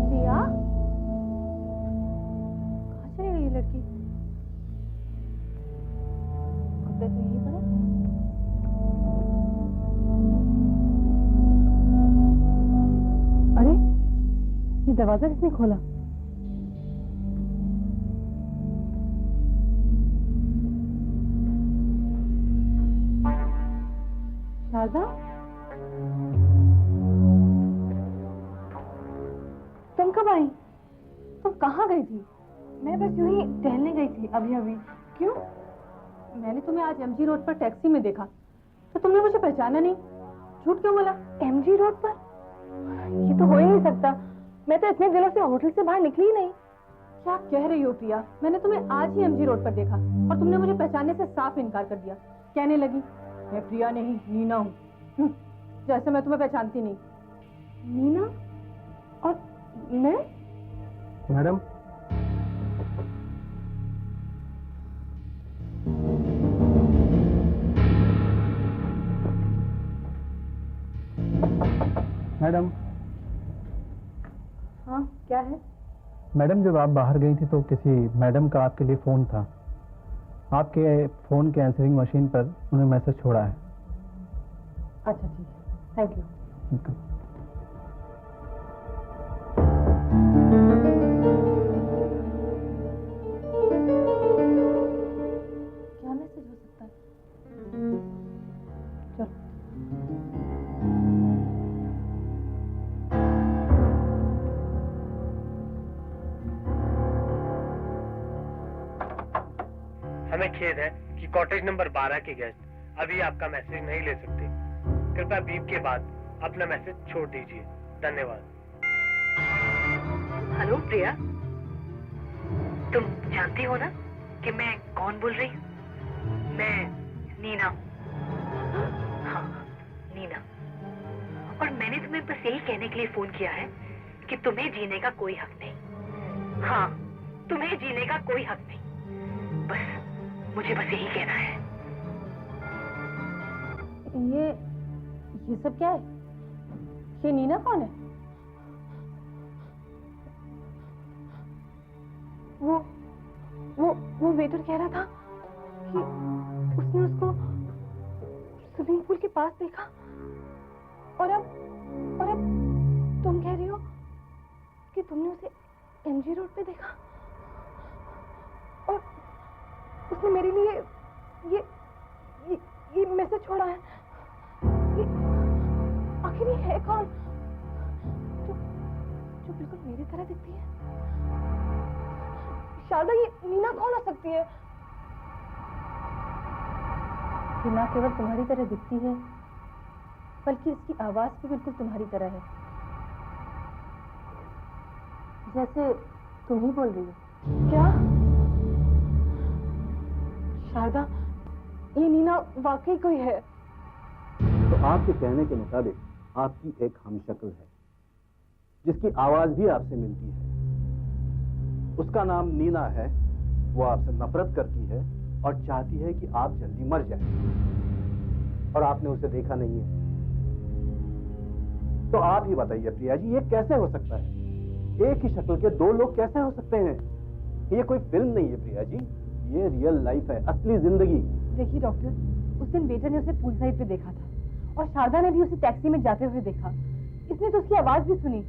प्रिया, कहाँ चली गई ये लड़की? कपड़े तो यहीं पड़े। ये दरवाजा किसने खोला? शारदा, तुम कब आई? तुम कहाँ गई थी? मैं बस यूं ही टहलने गई थी अभी अभी। क्यों? मैंने तुम्हें आज एमजी रोड पर टैक्सी में देखा, तो तुमने मुझे पहचाना नहीं। झूठ क्यों बोला? एमजी रोड पर? ये तो हो ही नहीं सकता, मैं तो इतने दिनों से होटल से बाहर निकली ही नहीं। क्या कह रही हो प्रिया? मैंने तुम्हें आज ही एमजी रोड पर देखा और तुमने मुझे पहचानने से साफ इनकार कर दिया। कहने लगी मैं प्रिया नहीं नीना हूँ, जैसे मैं तुम्हें पहचानती नहीं। नीना? और मैं? Madam, madam. हाँ, क्या है? मैडम जब आप बाहर गई थी तो किसी मैडम का आपके लिए फ़ोन था। आपके फ़ोन के आंसरिंग मशीन पर उन्होंने मैसेज छोड़ा है। अच्छा ठीक है, थैंक यू। क्या मैसेज हो सकता है? चलो। हमें खेद है कि कॉटेज नंबर 12 के गेस्ट अभी आपका मैसेज नहीं ले सकते। कृपया बीप के बाद अपना मैसेज छोड़ दीजिए। धन्यवाद। हेलो प्रिया, तुम जानती हो ना कि मैं कौन बोल रही हूँ? मैं नीना। हाँ, नीना। और मैंने तुम्हें बस यही कहने के लिए फोन किया है कि तुम्हें जीने का कोई हक नहीं। हाँ, तुम्हें जीने का कोई हक नहीं। बस मुझे बस यही कहना है। ये सब क्या है? ये नीना कौन है? वो वेटर कह रहा था कि उसने उसको स्विमिंग पूल के पास देखा और अब तुम कह रही हो कि तुमने उसे एमजी रोड पे देखा और उसने मेरे लिए ये मैसेज छोड़ा है। आखिर ये है कौन जो जो बिल्कुल मेरी तरह दिखती है? शारदा, ये नीना कौन हो सकती है? ये ना केवल तुम्हारी तरह दिखती है, बल्कि इसकी आवाज भी बिल्कुल तुम्हारी तरह है, जैसे तुम ही बोल रही हो। क्या? शारदा, ये नीना वाकई कोई है? तो आपके कहने के मुताबिक आपकी एक हमशक्ल है जिसकी आवाज भी आपसे मिलती है। उसका नाम नीना है। वो आपसे नफरत करती है और चाहती है कि आप जल्दी मर जाएं। और आपने उसे देखा नहीं है। तो आप ही बताइए प्रिया जी, ये कैसे हो सकता है? एक ही शक्ल के दो लोग कैसे हो सकते हैं? ये कोई फिल्म नहीं है प्रिया जी, ये रियल लाइफ है, असली जिंदगी। देखिए डॉक्टर, उस दिन वेटर ने उसे पूल साइड पे देखा था और शारदा ने भी उसे टैक्सी में जाते हुए देखा। इसने तो उसकी आवाज भी सुनी।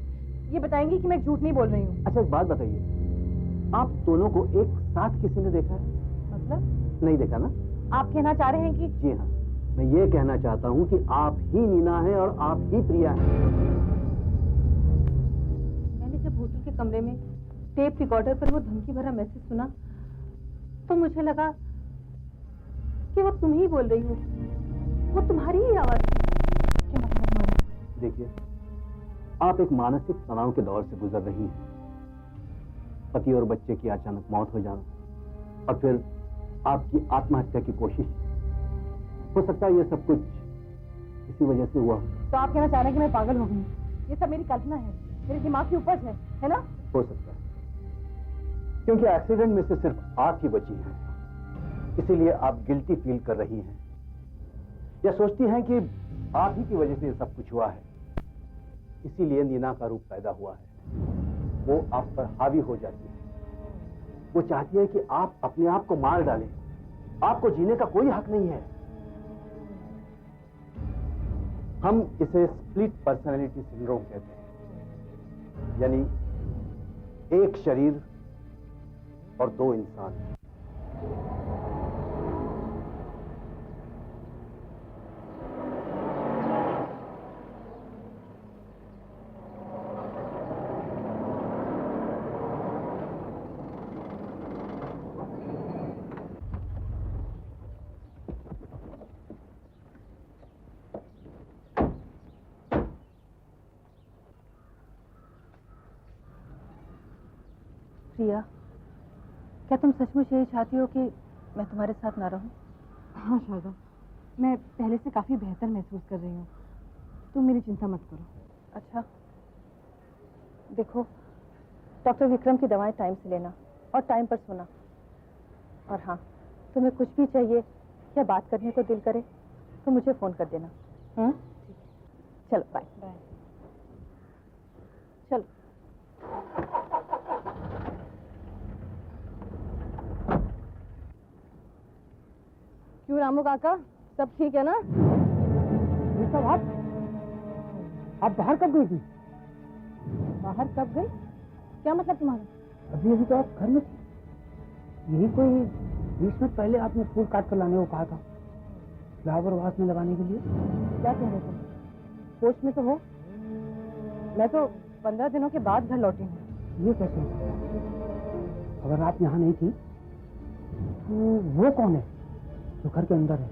ये बताएंगे कि मैं झूठ नहीं बोल रही हूँ? अच्छा एक बात बताइए, आप दोनों को एक साथ किसी ने देखा है? मतलब? नहीं देखा ना? आप कहना चाह रहे हैं कि? जी हाँ, मैं ये कहना चाहता हूँ कि आप ही नीना है और आप ही प्रिया है। मैंने जब होटल के कमरे में टेप रिकॉर्डर पर वो धमकी भरा मैसेज सुना तो मुझे लगा कि वो तुम ही बोल रही हो, वो तुम्हारी ही आवाज है। क्या मतलब तुम्हारा? देखिए, आप एक मानसिक तनाव के दौर से गुजर रही हैं। पति और बच्चे की अचानक मौत हो जाना और फिर आपकी आत्महत्या की कोशिश, हो सकता है ये सब कुछ इसी वजह से हुआ। तो आप कहना चाह रहे हैं कि मैं पागल हो गई? ये सब मेरी कल्पना है, मेरे दिमाग की उपज है ना? हो सकता है, क्योंकि एक्सीडेंट में से सिर्फ आप ही बची हैं, इसीलिए आप गिल्टी फील कर रही हैं या सोचती हैं कि आप ही की वजह से ये सब कुछ हुआ है। इसीलिए नीना का रूप पैदा हुआ है। वो आप पर हावी हो जाती है। वो चाहती है कि आप अपने आप को मार डालें। आपको जीने का कोई हक नहीं है। हम इसे स्प्लिट पर्सनैलिटी सिंड्रोम कहते हैं, यानी एक शरीर और दो इंसान। प्रिया, क्या तुम सचमुच यही चाहती हो कि मैं तुम्हारे साथ ना रहूं? हाँ शारदा, मैं पहले से काफी बेहतर महसूस कर रही हूँ। तुम मेरी चिंता मत करो। अच्छा, देखो, डॉक्टर विक्रम की दवाएं टाइम से लेना और टाइम पर सोना। और हाँ, तुम्हें कुछ भी चाहिए या बात करने को दिल करे तो मुझे फोन कर देना। चलो बाय। बाय। चलो। क्यों रामू काका, सब ठीक है ना? ये सब आप बाहर कब गई थी? बाहर कब गई? क्या मतलब तुम्हारा? अभी अभी तो आप घर में थी। यही कोई 20 मिनट पहले आपने फूल काट कर लाने को कहा था, फ्लावर वास में लगाने के लिए। क्या कह रहे थे? होश में तो हो? मैं तो 15 दिनों के बाद घर लौटी हूँ। ये कैसे हो सकता है? अगर आप यहाँ नहीं थी तो वो कौन है जो घर के अंदर है,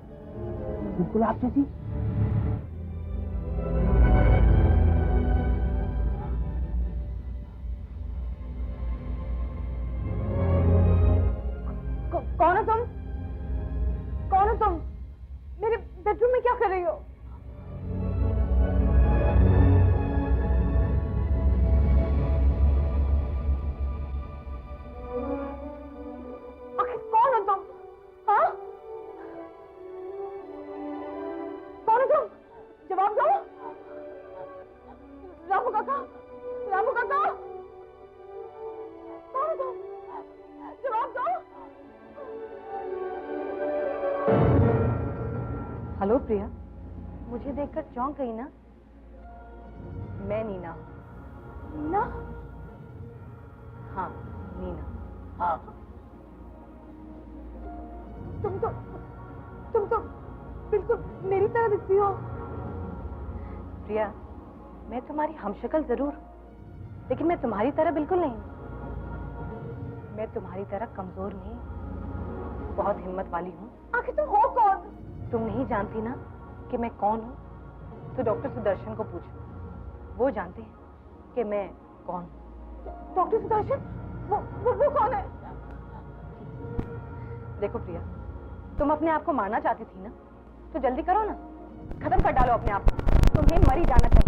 बिल्कुल आप जैसी? कौन हो तुम? कौन हो तुम? मेरे बेडरूम में क्या कर रही हो? आखिर कौन हो तुम? हाँ? कौन हो तुम? जवाब दो। रामू काका, रामू काका, कौन हो तुम? जवाब दो। हेलो प्रिया, मुझे देखकर चौंक गई ना? मैं नीना। नीना? हाँ, नीना। हाँ। तुम तो बिल्कुल मेरी तरह दिखती हो। प्रिया, मैं तुम्हारी हमशक्ल जरूर, लेकिन मैं तुम्हारी तरह बिल्कुल नहीं हूँ। मैं तुम्हारी तरह कमजोर नहीं, बहुत हिम्मत वाली हूँ। आखिर तुम हो कौन? तुम नहीं जानती ना कि मैं कौन हूँ, तो डॉक्टर सुदर्शन को पूछो, वो जानते हैं कि मैं कौन हूँ। डॉक्टर सुदर्शन? वो कौन है? देखो प्रिया, तुम अपने आप को मारना चाहती थी ना, तो जल्दी करो ना, खत्म कर डालो अपने आप को। तुम्हें मरी जाना चाहिए।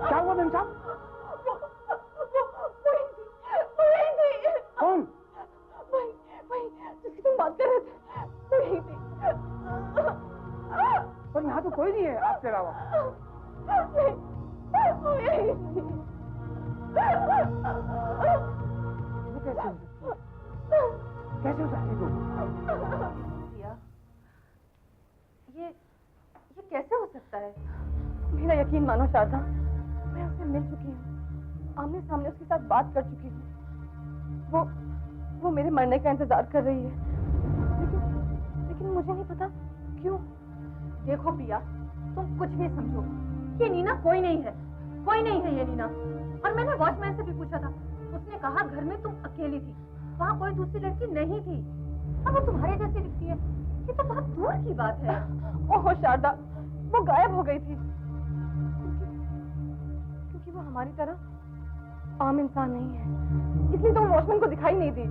क्या हुआ मेम साहब? कौन? वही जिसकी तुम बात कर रहे थे, वही थी। पर यहाँ तो कोई नहीं है आपके अलावा। कैसे हो सकती तुम? ये कैसे हो सकता है? मेरा यकीन मानो शारदा, मैं उससे मिल चुकी हूँ, आमने सामने उसके साथ बात कर चुकी हूँ। वो मेरे मरने का इंतजार कर रही है, लेकिन मुझे नहीं पता क्यों। देखो प्रिया, तुम कुछ भी समझो, ये नीना कोई नहीं है ये नीना। और मैंने वॉचमैन से भी पूछा था, उसने कहा घर में तुम अकेली थी, वहाँ कोई दूसरी लड़की नहीं थी। अब वो तुम्हारे जैसी दिखती है, ये तो बहुत दूर की बात है। ओह शारदा, वो गायब हो गई थी, क्योंकि वो हमारी तरह आम इंसान नहीं है, इसलिए तो वो वॉचमैन को दिखाई नहीं दी।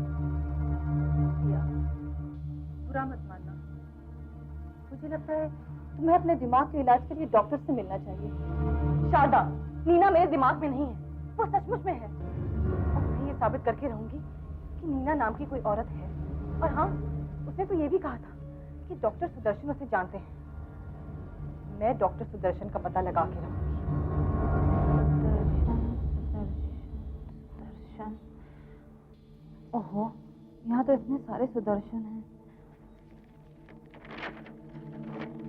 बुरा मत मानना, मुझे लगता है तुम्हें अपने दिमाग के इलाज के लिए डॉक्टर से मिलना चाहिए। शारदा, नीना मेरे दिमाग में नहीं है, वो सचमुच में है, और मैं ये साबित करके रहूंगी कि नीना नाम की कोई औरत है। और हाँ, उसने तो ये भी कहा था कि डॉक्टर सुदर्शन उसे जानते हैं। मैं डॉक्टर सुदर्शन का पता लगा के रहूंगी। सुदर्शन, ओहो, यहाँ तो इतने सारे सुदर्शन हैं।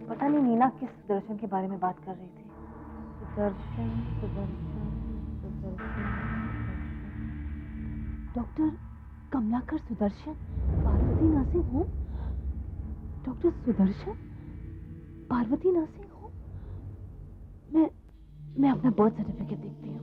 पता नहीं नीना किस सुदर्शन के बारे में बात कर रही थी। Sudarshan. Doctor Kamlakar Sudarshan, Parvati nursing home. Doctor Sudarshan, Parvati nursing home. मैं अपना बर्थ सर्टिफिकेट देखती हूँ।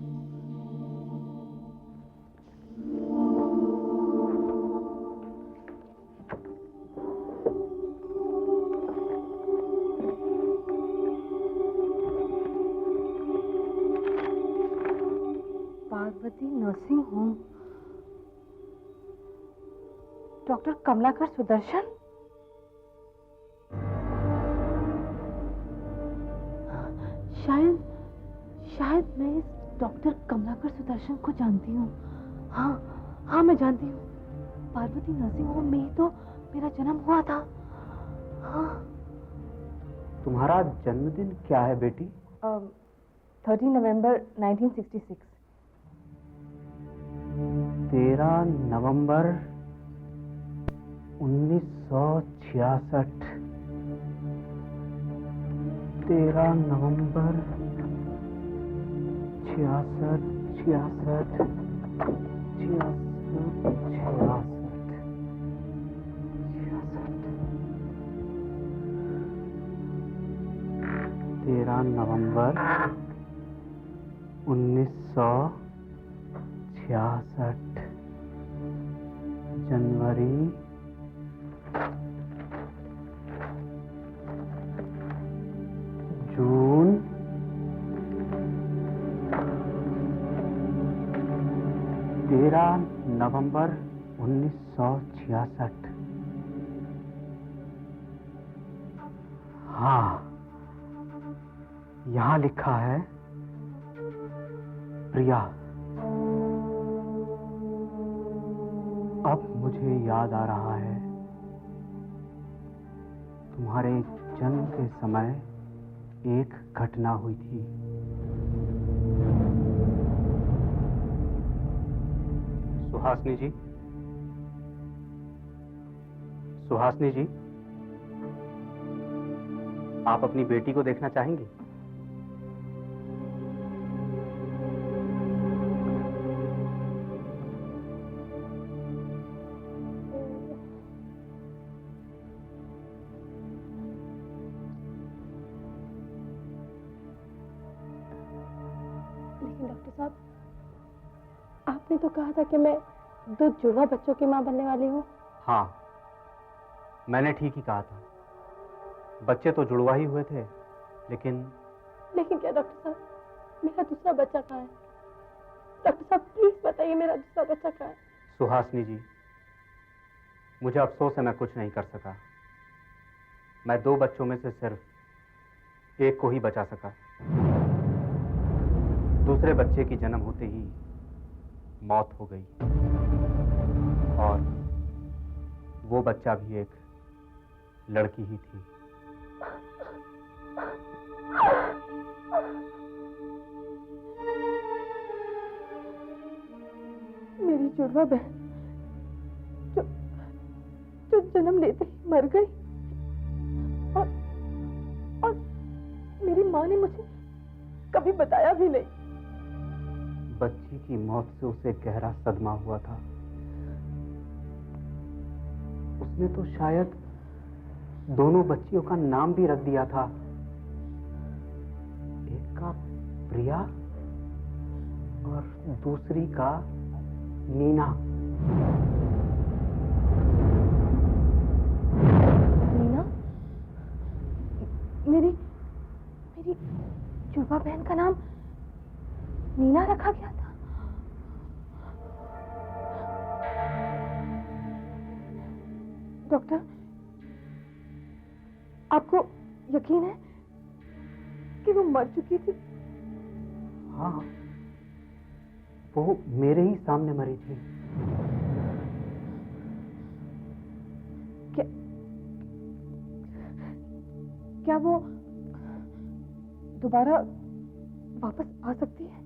Parvati nursing home, doctor Kamlakar Sudarshan. शायद मैं इस डॉक्टर कमलाकर सुदर्शन को जानती हूँ। हाँ मैं जानती हूँ, पार्वती नर्सिंग होम में ही तो मेरा जन्म हुआ था। हाँ। तुम्हारा जन्मदिन क्या है बेटी? 13 नवंबर 1966। 13 नवंबर 1966। 13 नवंबर 66। 13 नवंबर 1966। जनवरी जून नवंबर 1966। हाँ, यहाँ लिखा है प्रिया। अब मुझे याद आ रहा है, तुम्हारे जन्म के समय एक घटना हुई थी। सुहासिनी जी, सुहासिनी जी, आप अपनी बेटी को देखना चाहेंगी? लेकिन डॉक्टर साहब, आपने तो कहा था कि मैं 2 जुड़वा बच्चों की मां बनने वाली हूँ। हाँ, मैंने ठीक ही कहा था। बच्चे तो जुड़वा ही हुए थे, लेकिन क्या डॉक्टर साहब, मेरा दूसरा बच्चा कहाँ है? डॉक्टर साहब प्लीज बताइए, मेरा दूसरा बच्चा कहाँ है? सुहासिनी जी, मुझे अफसोस है मैं कुछ नहीं कर सका। मैं 2 बच्चों में से सिर्फ एक को ही बचा सका। दूसरे बच्चे की जन्म होते ही मौत हो गई, और वो बच्चा भी एक लड़की ही थी। मेरी जुड़वा बहन जो जन्म लेते ही मर गई, और मेरी माँ ने मुझे कभी बताया भी नहीं। बच्ची की मौत से उसे गहरा सदमा हुआ था। उसने तो शायद दोनों बच्चियों का नाम भी रख दिया था। एक का प्रिया और दूसरी का नीना। नीना? मेरी जुड़वा बहन का नाम नीना रखा गया था। डॉक्टर, आपको यकीन है कि वो मर चुकी थी? हाँ, वो मेरे ही सामने मरी थी। क्या वो दोबारा वापस आ सकती है?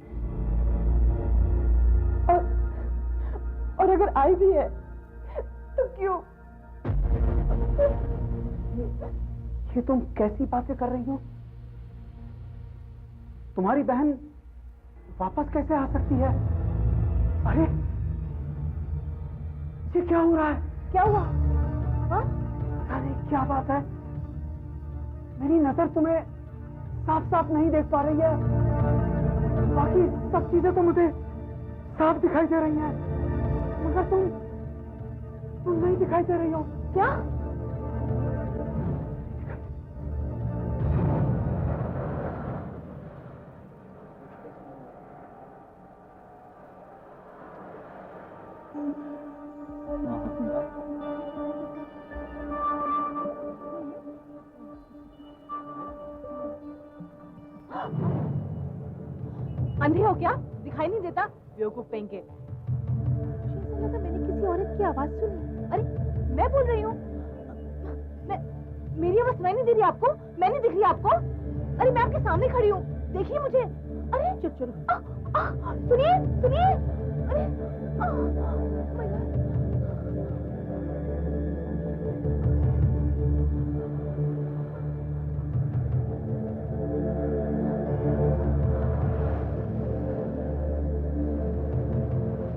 और अगर आई भी है तो क्यों? ये तुम कैसी बातें कर रही हो? तुम्हारी बहन वापस कैसे आ सकती है? अरे, ये क्या हो रहा है? क्या हुआ? हाँ? पता नहीं क्या बात है। मेरी नजर तुम्हें साफ साफ नहीं देख पा रही है। बाकी सब चीजें तो मुझे साफ दिखाई दे रही हैं, मगर तुम नहीं दिखाई दे रही हो। क्या? अंधे हो क्या? दिखाई नहीं देता? बेवकूफ पेंके। ऐसा लगा मैंने किसी औरत की आवाज सुनी। अरे, मैं बोल रही हूँ। मेरी आवाज सुनाई नहीं दे रही आपको? मैं नहीं दिख रही आपको? अरे, मैं आपके सामने खड़ी हूँ, देखिए मुझे। अरे चलो सुनिए सुनिए। अरे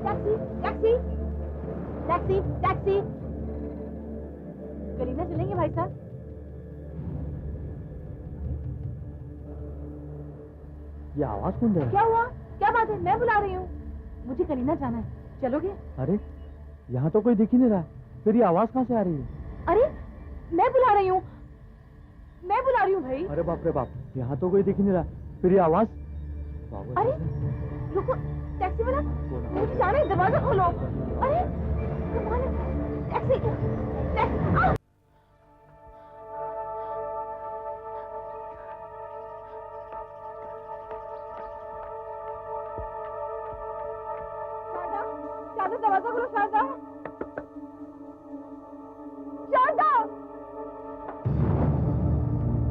टैक्सी टैक्सी टैक्सी। करीना चलेंगे भाई साहब? ये आवाज कौन दे रहा है? क्या हुआ? क्या बात है? मैं बुला रही हूँ। मुझे करीना जाना है, चलोगे? अरे, यहाँ तो कोई दिख ही नहीं रहा है, फिर ये आवाज कहाँ से आ रही है? अरे, मैं बुला रही हूँ, मैं बुला रही हूँ भाई। अरे बाप रे बाप, यहाँ तो कोई दिख ही नहीं रहा, फिर ये आवाज। अरे रुको, टैक्सी वाला, मुझे जाना है, दरवाजा खोलो। अरे टैक्सी टैक्सी। शारदा, दरवाजा खोलो शारदा। शारदा,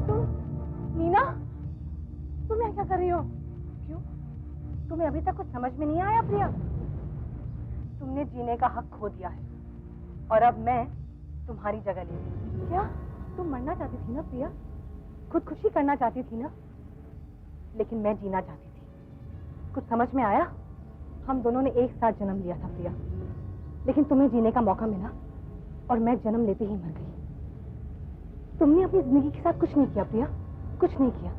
तुम नीना, तुम यहाँ क्या कर रही हो? क्यों? तुम्हें अभी तक कुछ समझ में नहीं आया प्रिया? तुमने जीने का हक खो दिया है और अब मैं तुम्हारी जगह ले रही। क्या तुम मरना चाहती थी ना प्रिया? खुदकुशी करना चाहती थी ना? लेकिन मैं जीना चाहती थी। कुछ समझ में आया? हम दोनों ने एक साथ जन्म लिया था प्रिया, लेकिन तुम्हें जीने का मौका मिला और मैं जन्म लेते ही मर गई। तुमने अपनी जिंदगी के साथ कुछ नहीं किया प्रिया, कुछ नहीं किया।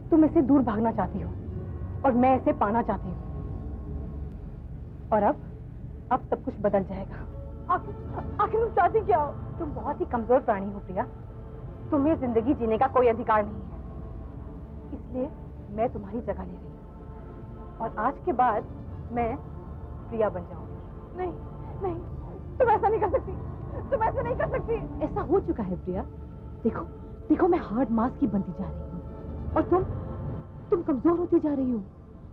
तुम इससे दूर भागना चाहती हो, और मैं इसे पाना चाहती हूँ। और अब सब कुछ बदल जाएगा। आखिर तुम चाहती क्या हो? तुम बहुत ही कमजोर प्राणी हो प्रिया। तुम्हें जिंदगी जीने का कोई अधिकार नहीं है, इसलिए मैं तुम्हारी जगह ले रही हूँ और आज के बाद मैं प्रिया बन जाऊंगी। नहीं नहीं, तुम ऐसा नहीं कर सकती, तुम ऐसा नहीं कर सकती। ऐसा हो चुका है प्रिया। देखो देखो, मैं हार्ड मास की बनती जा रही हूँ और तुम कमजोर होती जा रही हो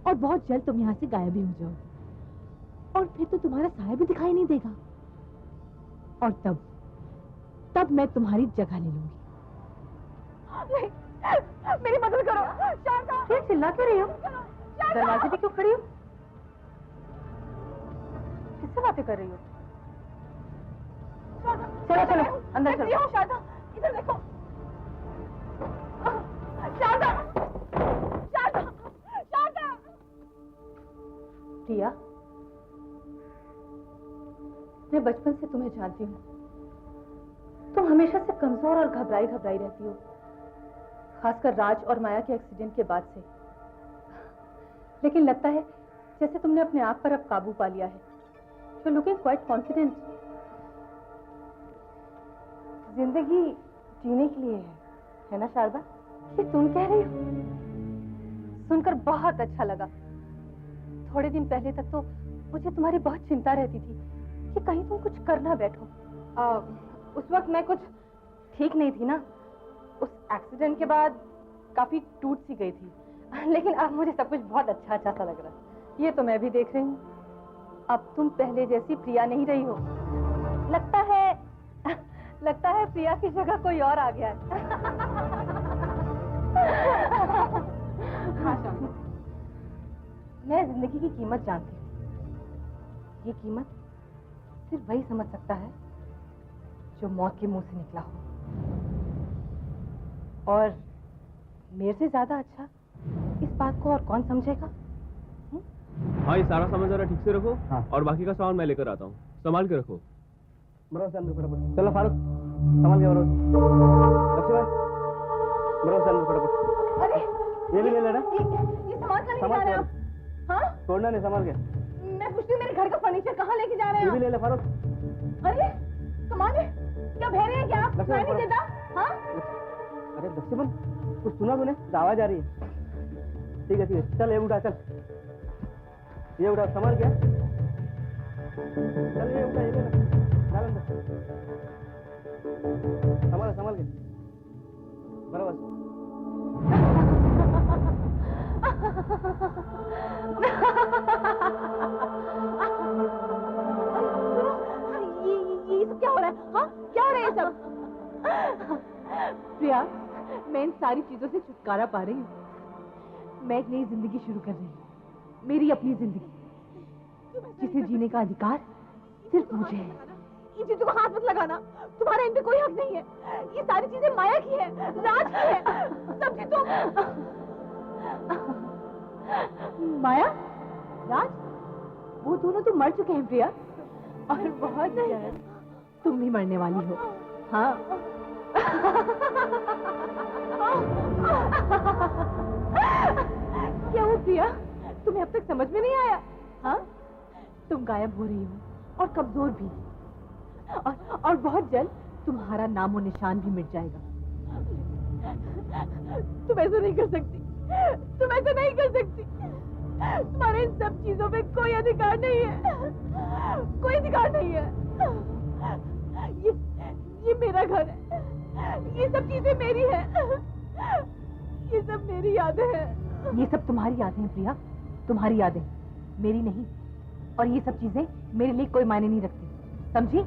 और बहुत जल्द तुम यहाँ से गायब भी हो जाओ और फिर तो तुम्हारा साया भी दिखाई नहीं देगा और तब मैं तुम्हारी जगह ले लूंगी। नहीं, मेरी मदद करो। शारदा, क्या चिल्ला क्यों रही हो? दरवाजे पे क्यों खड़ी हो? किससे बातें कर रही हो? चलो चलो अंदर चलो। शारदा, इधर देखो। शारदा, शारदा, शारदा। प्रिया, मैं बचपन से तुम्हें जानती हूँ। तुम हमेशा से कमजोर और घबराई रहती हो, खासकर राज और माया के एक्सीडेंट के बाद से। लेकिन लगता है जैसे तुमने अपने आप पर अब काबू पा लिया है। You're looking quite confident. जिंदगी जीने के लिए है ना शारदा? ये तुम कह रही हो? सुनकर बहुत अच्छा लगा। थोड़े दिन पहले तक तो मुझे तुम्हारी बहुत चिंता रहती थी कि कहीं तुम कुछ कर ना बैठो। उस वक्त मैं कुछ ठीक नहीं थी ना। उस एक्सीडेंट के बाद काफी टूट सी गई थी, लेकिन अब मुझे सब कुछ बहुत अच्छा सा लग रहा है। ये तो मैं भी देख रही हूँ। अब तुम पहले जैसी प्रिया नहीं रही हो। लगता है प्रिया की जगह कोई और आ गया है। हाँ शाम, मैं जिंदगी की कीमत जानती हूँ। ये कीमत सिर्फ वही समझ सकता है जो मौत के मुंह से निकला हो। और मेरे से ज्यादा अच्छा इस बात को और कौन समझेगा? हाँ, ये सारा सामान जरा ठीक से रखो। हाँ। और बाकी का सामान मैं लेकर आता हूँ, संभाल के रखो। मरोज अंदर फटाफट। चलो फारूक, संभाल के मरोज। लक्ष्मण, मरोज अंदर फटाफट। अरे ये भी ले लेना। ये सामान कहाँ लेके जा रहे हैं आप? हाँ? छोड़ना नहीं, संभाल के। मैं पूछती हूँ मेरे घर का फर्नीचर कहाँ लेके जा रहे हैं? ये भी ले ले फारूक। अरे कमाल है, क्या बहरे हैं क्या आप? मैं नहीं देता। हाँ? अरे लक्ष्मण, कुछ सुना तूने? आवाज आ रही है। ठीक है, चल ये उठा, चल ये उठा, संभाल के। चल ये उठा, ये ले, डाल अंदर। संभाल के बराबर। ये सब क्या हो रहा है? हाँ, क्या हो रहा है ये सब? प्रिया, मैं इन सारी चीजों से छुटकारा पा रही हूँ। मैं एक नई जिंदगी शुरू कर रही हूँ, मेरी अपनी जिंदगी, जिसे जीने का अधिकार सिर्फ मुझे है। इन चीजों को हाथ मत लगाना, तुम्हारा इन पे कोई हक नहीं है। ये सारी चीजें माया की है, राज की है। समझी तुम? माया, राज, वो दोनों तो मर चुके हैं प्रिया, और बहुत जल्द तुम भी मरने वाली हो। हाँ। क्या हो प्रिया, तुम्हें अब तक समझ में नहीं आया? हाँ, तुम गायब हो रही हो और कमजोर भी, और बहुत जल्द तुम्हारा नामो निशान भी मिट जाएगा। तुम ऐसा नहीं कर सकती, तुम ऐसा नहीं कर सकती। तुम्हारे इन सब चीजों पे कोई अधिकार नहीं है, कोई अधिकार नहीं है। ये मेरा घर है, ये सब चीजें मेरी है, ये सब मेरी यादें हैं। ये सब तुम्हारी यादें हैं प्रिया, तुम्हारी यादें, मेरी नहीं। और ये सब चीजें मेरे लिए कोई मायने नहीं रखती, समझी?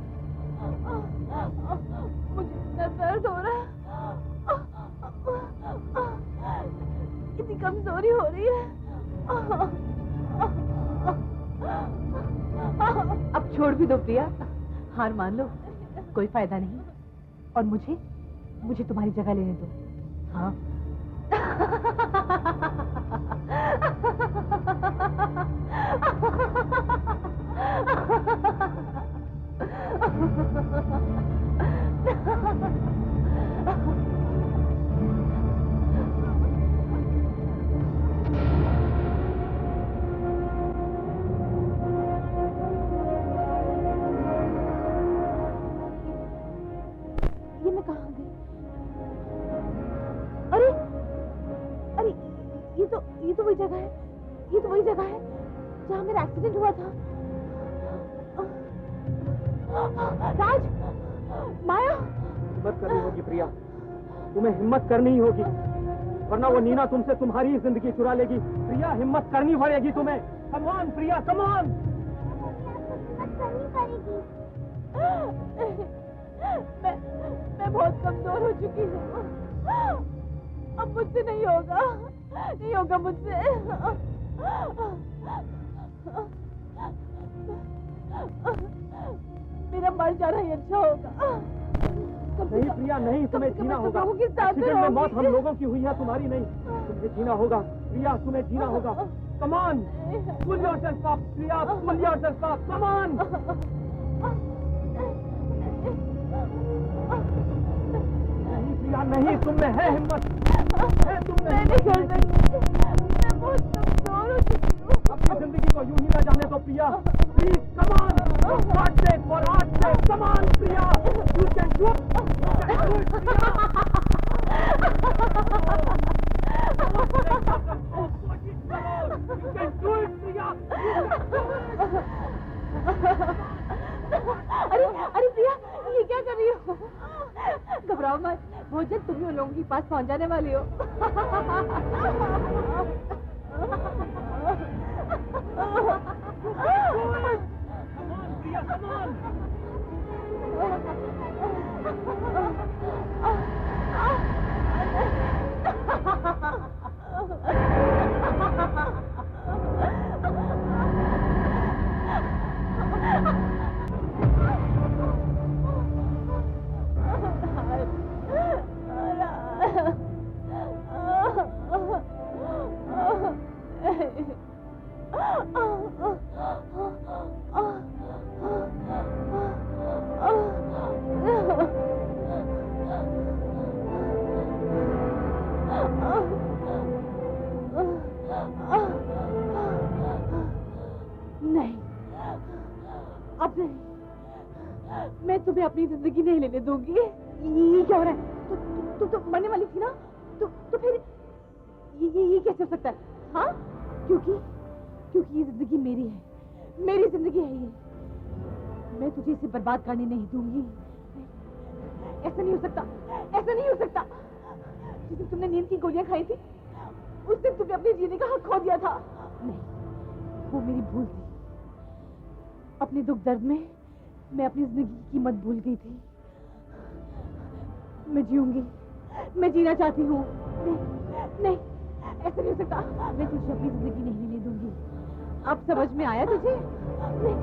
मुझे इतना दर्द हो रहा है, इतनी कमजोरी हो रही है। अब छोड़ भी दो प्रिया, हार मान लो, कोई फायदा नहीं। और मुझे तुम्हारी जगह लेने दो। हाँ। ये तो वही जगह है, ये तो वही जगह है जहाँ मेरा एक्सीडेंट हुआ था। राज, माया। हिम्मत करनी होगी प्रिया, तुम्हें हिम्मत करनी ही होगी, वरना वो नीना तुमसे तुम्हारी जिंदगी चुरा लेगी। प्रिया हिम्मत करनी पड़ेगी तुम्हें। Come on Priya, come on. मैं बहुत कमजोर हो चुकी हूँ, अब मुझसे नहीं होगा, नहीं होगा मुझसे। मेरा मर जाना ही अच्छा होगा। नहीं प्रिया नहीं, तुम्हें जीना होगा। एक्सीडेंट में मौत हम लोगों की हुई है, तुम्हारी नहीं। तुम्हें जीना होगा प्रिया, तुम्हें जीना होगा। Come on, pull yourself up Priya, pull yourself up, come on. नहीं प्रिया नहीं, तुम में है हिम्मत, है तुम में। मैं नहीं कर सकती, मैं बहुत कमजोर हो चुकी हूँ। अपनी जिंदगी को यूं ही ना जाने दो प्रिया, प्लीज कम ऑन। हार्ट से फॉर हार्ट से, come on Priya, you can do it, अरे प्रिया, ये क्या कर रही हो? घबराओ मत, बहुत जल्द तुम ही उन लोगों के पास पहुंच जाने वाली हो। नहीं, अब नहीं, मैं तुम्हें अपनी जिंदगी नहीं लेने दूंगी। ये क्या हो रहा है? तू तो मरने वाली थी ना, तो फिर ये कैसे हो सकता है? हाँ, क्योंकि ये जिंदगी मेरी है, मेरी जिंदगी है ये, मैं तुझे इसे बर्बाद करने नहीं दूंगी। ऐसा नहीं हो सकता, ऐसा नहीं हो सकता। जिस दिन तुमने नींद की गोलियां खाई थी, उस दिन तुमने अपने जीने का हक खो दिया था। नहीं, वो मेरी भूल थी। अपने दुख दर्द में मैं अपनी जिंदगी की कीमत भूल गई थी। मैं जीऊंगी, मैं जीना चाहती हूँ। नहीं, ऐसा नहीं हो सकता। मैं तुझे अपनी जिंदगी नहीं लेने दूंगी। अब समझ में आया तुझे? नहीं,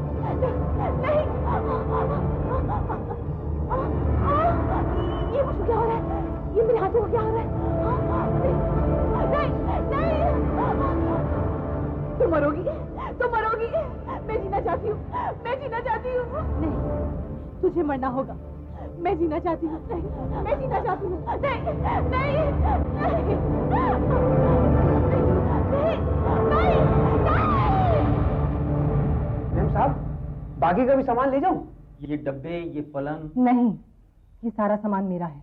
नहीं, ये मुझे क्या हो रहा है? ये मेरे हाथों को क्या हो रहा है? नहीं, तुम मरोगी, तुम मरोगी। मैं जीना चाहती हूँ, मैं जीना चाहती हूँ। नहीं, तुझे मरना होगा। मैं जीना चाहती हूँ। नहीं, मैं जीना चाहती हूँ। नहीं, नहीं, नहीं, मैम साहब, बाकी का भी सामान ले जाऊं? ये डब्बे, ये पलंग। नहीं, ये सारा सामान मेरा है।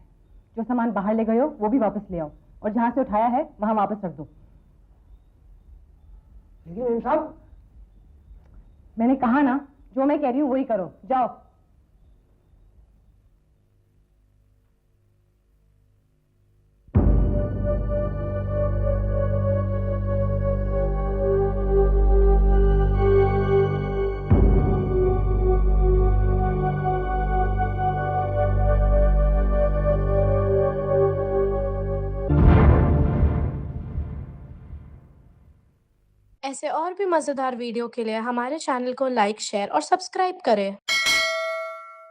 जो सामान बाहर ले गए हो वो भी वापस ले आओ, और जहाँ से उठाया है वहाँ वापस रख दो। लेकिन मैम साहब, मैंने कहा ना, जो मैं कह रही हूँ वही करो, जाओ। ऐसे और भी मज़ेदार वीडियो के लिए हमारे चैनल को लाइक, शेयर और सब्सक्राइब करें।